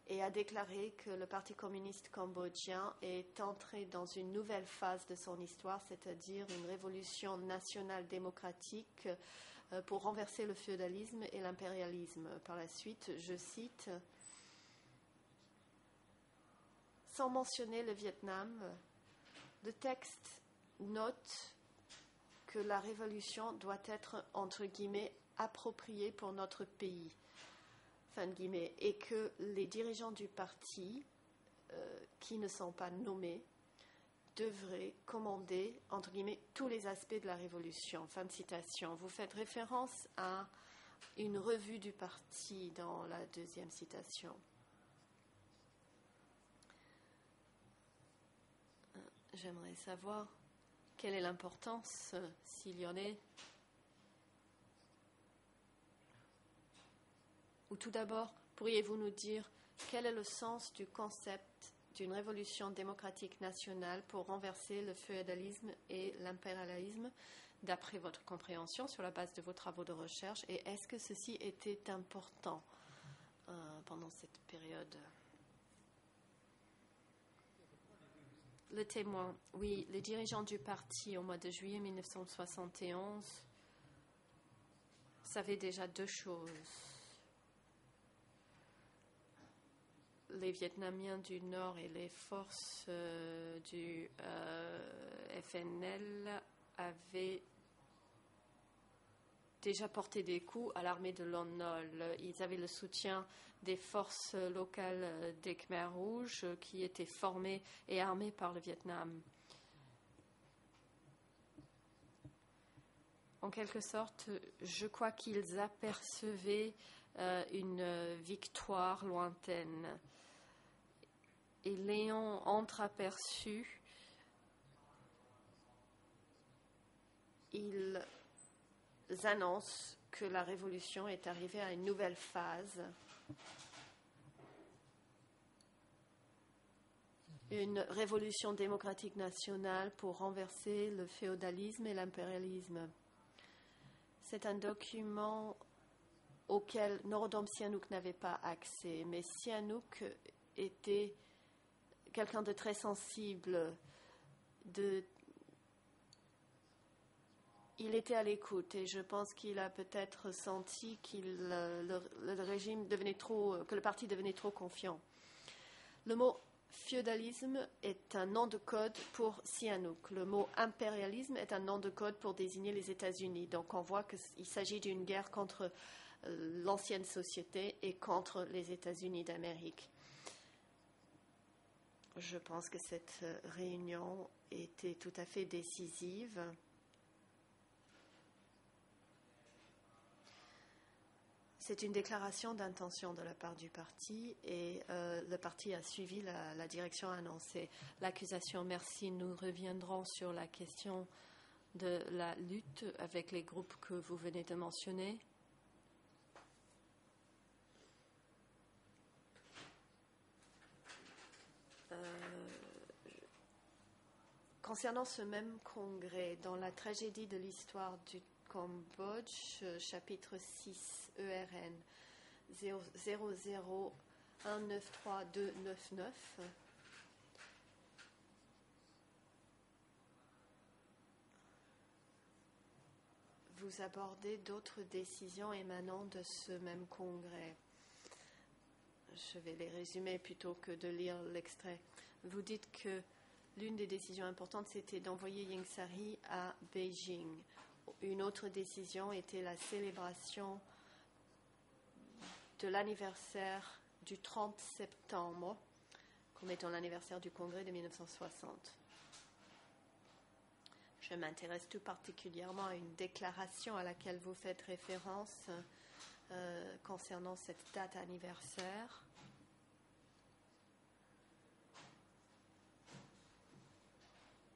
Speaker 1: et a déclaré que le Parti communiste cambodgien est entré dans une nouvelle phase de son histoire, c'est-à-dire une révolution nationale démocratique pour renverser le féodalisme et l'impérialisme. Par la suite, je cite, sans mentionner le Vietnam, le texte note que la révolution doit être, entre guillemets, appropriée pour notre pays. Fin de guillemets, et que les dirigeants du parti, qui ne sont pas nommés, devraient commander, entre guillemets, tous les aspects de la révolution. Fin de citation. Vous faites référence à une revue du parti dans la deuxième citation. J'aimerais savoir quelle est l'importance, s'il y en est. Ou tout d'abord, pourriez-vous nous dire quel est le sens du concept d'une révolution démocratique nationale pour renverser le féodalisme et l'impérialisme, d'après votre compréhension sur la base de vos travaux de recherche, et est-ce que ceci était important pendant cette période? Le témoin, oui, les dirigeants du parti au mois de juillet 1971 savaient déjà deux choses. Les Vietnamiens du Nord et les forces du FNL avaient déjà porté des coups à l'armée de l'ONOL. Ils avaient le soutien des forces locales des Khmers rouges qui étaient formées et armées par le Vietnam. En quelque sorte, je crois qu'ils apercevaient une victoire lointaine. Et l'ayant entreaperçu, ils annoncent que la révolution est arrivée à une nouvelle phase. Une révolution démocratique nationale pour renverser le féodalisme et l'impérialisme. C'est un document auquel Norodom Sihanouk n'avait pas accès, mais Sihanouk était quelqu'un de très sensible, il était à l'écoute et je pense qu'il a peut-être senti que le régime devenait que le parti devenait trop confiant. Le mot féodalisme est un nom de code pour Sihanouk. Le mot impérialisme est un nom de code pour désigner les États-Unis. Donc on voit qu'il s'agit d'une guerre contre l'ancienne société et contre les États-Unis d'Amérique. Je pense que cette réunion était tout à fait décisive. C'est une déclaration d'intention de la part du parti et le parti a suivi la direction annoncée. L'accusation, merci. Nous reviendrons sur la question de la lutte avec les groupes que vous venez de mentionner. Concernant ce même congrès, dans la tragédie de l'histoire du Cambodge, chapitre 6, ERN 00193299, vous abordez d'autres décisions émanant de ce même congrès. Je vais les résumer plutôt que de lire l'extrait. Vous dites que l'une des décisions importantes, c'était d'envoyer Ieng Sary à Beijing. Une autre décision était la célébration de l'anniversaire du 30 septembre, comme étant l'anniversaire du Congrès de 1960. Je m'intéresse tout particulièrement à une déclaration à laquelle vous faites référence concernant cette date anniversaire.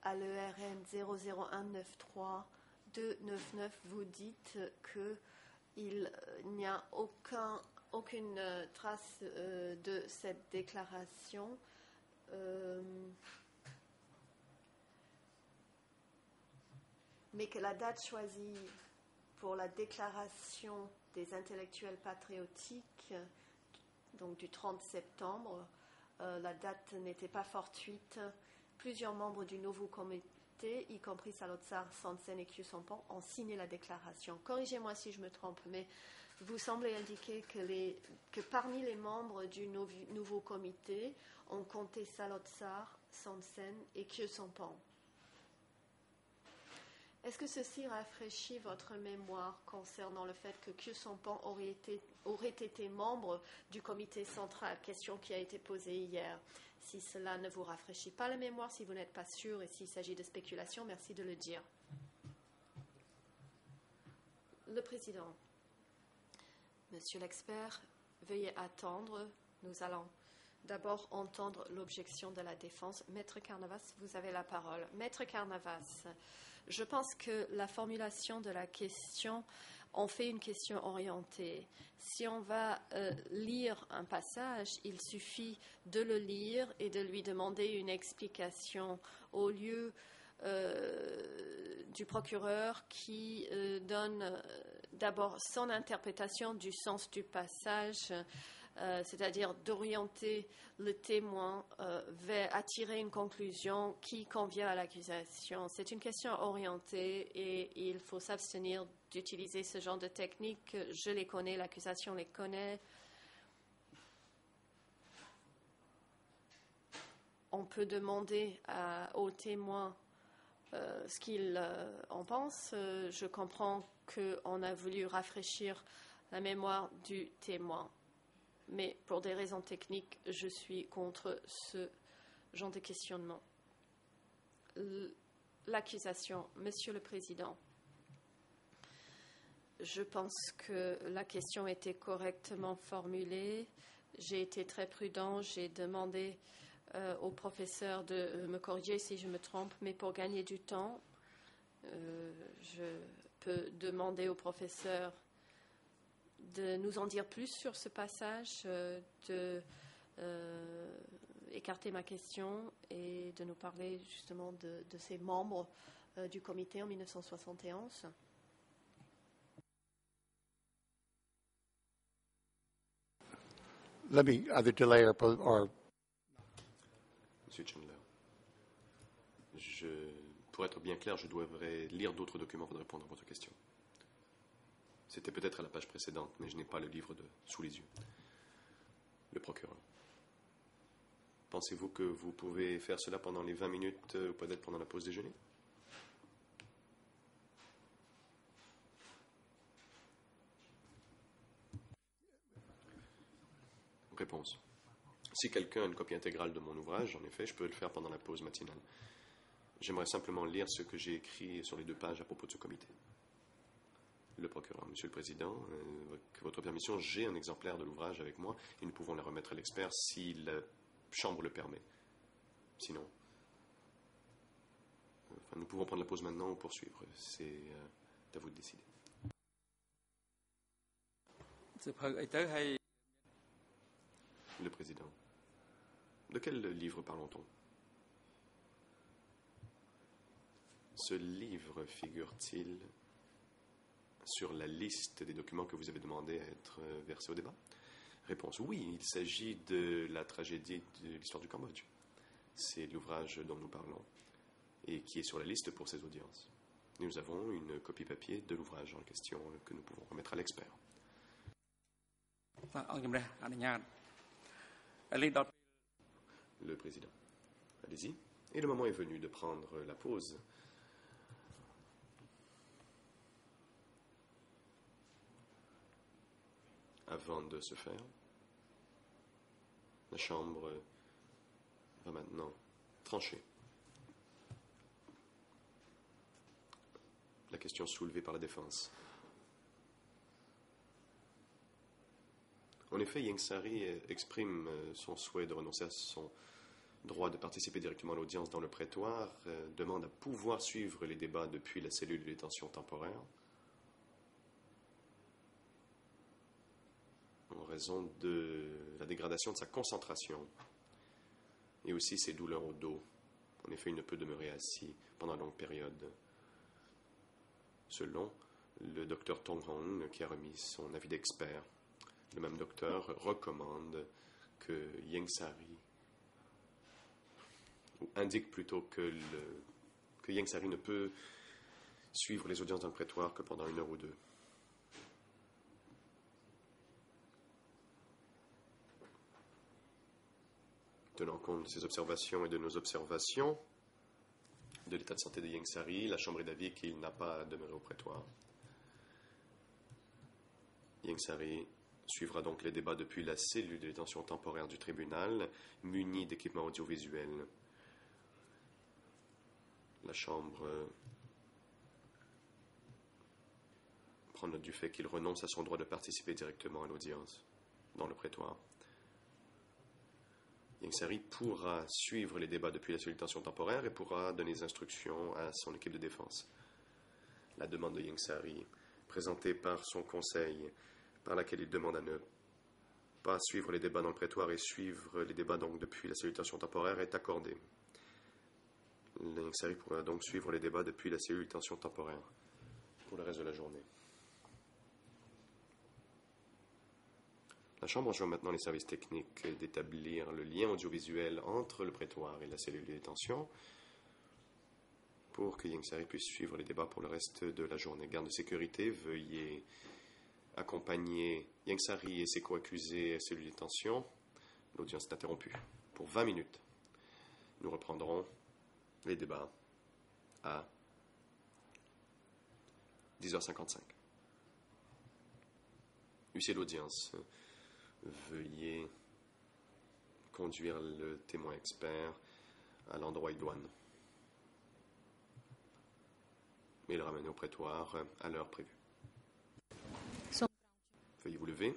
Speaker 1: À l'ERN 00193299, vous dites qu'il n'y a aucune trace de cette déclaration. Mais que la date choisie pour la déclaration des intellectuels patriotiques, donc du 30 septembre, la date n'était pas fortuite. Plusieurs membres du nouveau comité, y compris Salotsar, Sansen et Khieu Samphan, ont signé la déclaration. Corrigez-moi si je me trompe, mais vous semblez indiquer que parmi les membres du nouveau comité, on comptait Salotsar, Sansen et Khieu Samphan. Est-ce que ceci rafraîchit votre mémoire concernant le fait que Khieu Samphan aurait été membre du comité central, question qui a été posée hier? Si cela ne vous rafraîchit pas la mémoire, si vous n'êtes pas sûr et s'il s'agit de spéculation, merci de le dire. Le président. Monsieur l'expert, veuillez attendre. Nous allons d'abord entendre l'objection de la défense. Maître Carnavas, vous avez la parole. Maître Carnavas, je pense que la formulation de la question en fait une question orientée. Si on va lire un passage, il suffit de le lire et de lui demander une explication au lieu du procureur qui donne d'abord son interprétation du sens du passage, c'est-à-dire d'orienter le témoin vers attirer une conclusion qui convient à l'accusation. C'est une question orientée et il faut s'abstenir d'utiliser ce genre de technique. Je les connais, l'accusation les connaît. On peut demander au témoin ce qu'il en pense. Je comprends qu'on a voulu rafraîchir la mémoire du témoin. Mais pour des raisons techniques, je suis contre ce genre de questionnement. L'accusation, Monsieur le Président, je pense que la question était correctement formulée. J'ai été très prudent, j'ai demandé au professeur de me corriger si je me trompe, mais pour gagner du temps, je peux demander au professeur de nous en dire plus sur ce passage, écarter ma question et de nous parler justement de ces membres du comité en 1971.
Speaker 6: Let me either delay or
Speaker 3: Monsieur Chandler, pour être bien clair, je devrais lire d'autres documents pour répondre à votre question. C'était peut-être à la page précédente, mais je n'ai pas le livre sous les yeux. Le procureur. Pensez-vous que vous pouvez faire cela pendant les 20 minutes ou peut-être pendant la pause déjeuner? Réponse. Si quelqu'un a une copie intégrale de mon ouvrage, en effet, je peux le faire pendant la pause matinale. J'aimerais simplement lire ce que j'ai écrit sur les 2 pages à propos de ce comité. Le procureur. Monsieur le Président, avec votre permission, j'ai un exemplaire de l'ouvrage avec moi et nous pouvons la remettre à l'expert si la Chambre le permet. Sinon, nous pouvons prendre la pause maintenant ou poursuivre. C'est à vous de décider. Le Président. De quel livre parlons-on? Ce livre figure-t-il sur la liste des documents que vous avez demandé à être versés au débat? Réponse. Oui, il s'agit de la tragédie de l'histoire du Cambodge. C'est l'ouvrage dont nous parlons et qui est sur la liste pour ces audiences. Nous avons une copie papier de l'ouvrage en question que nous pouvons remettre à l'expert. Le Président. Allez-y. Et le moment est venu de prendre la pause. Avant de se faire, la Chambre va maintenant trancher la question soulevée par la défense. En effet, Ieng Sary exprime son souhait de renoncer à son droit de participer directement à l'audience dans le prétoire, demande à pouvoir suivre les débats depuis la cellule de détention temporaire en raison de la dégradation de sa concentration et aussi ses douleurs au dos. En effet, il ne peut demeurer assis pendant une longue période. Selon le docteur Tong Hong, qui a remis son avis d'expert, le même docteur recommande que Ieng Sary, ou indique plutôt que Ieng Sary ne peut suivre les audiences dans le prétoire que pendant 1 heure ou 2. Tenant compte de ces observations et de nos observations de l'état de santé de Ieng Sary, la Chambre est d'avis qu'il n'a pas à demeurer au prétoire. Ieng Sary suivra donc les débats depuis la cellule de détention temporaire du tribunal, munie d'équipements audiovisuels. La Chambre prend note du fait qu'il renonce à son droit de participer directement à l'audience dans le prétoire. Ieng Sary pourra suivre les débats depuis la cellule de détention temporaire et pourra donner des instructions à son équipe de défense. La demande de Ieng Sary, présentée par son conseil, par laquelle il demande à ne pas suivre les débats dans le prétoire et suivre les débats donc depuis la cellule de détention temporaire, est accordée. Ieng Sary pourra donc suivre les débats depuis la cellule de détention temporaire pour le reste de la journée. La Chambre enjoint maintenant les services techniques d'établir le lien audiovisuel entre le prétoire et la cellule de détention pour que Ieng Sary puisse suivre les débats pour le reste de la journée. Garde de sécurité, veuillez accompagner Ieng Sary et ses co-accusés à la cellule de détention. L'audience est interrompue pour 20 minutes. Nous reprendrons les débats à 10h55. Huissier d'audience, veuillez conduire le témoin expert à l'endroit idoine et le ramener au prétoire à l'heure prévue. Veuillez vous lever.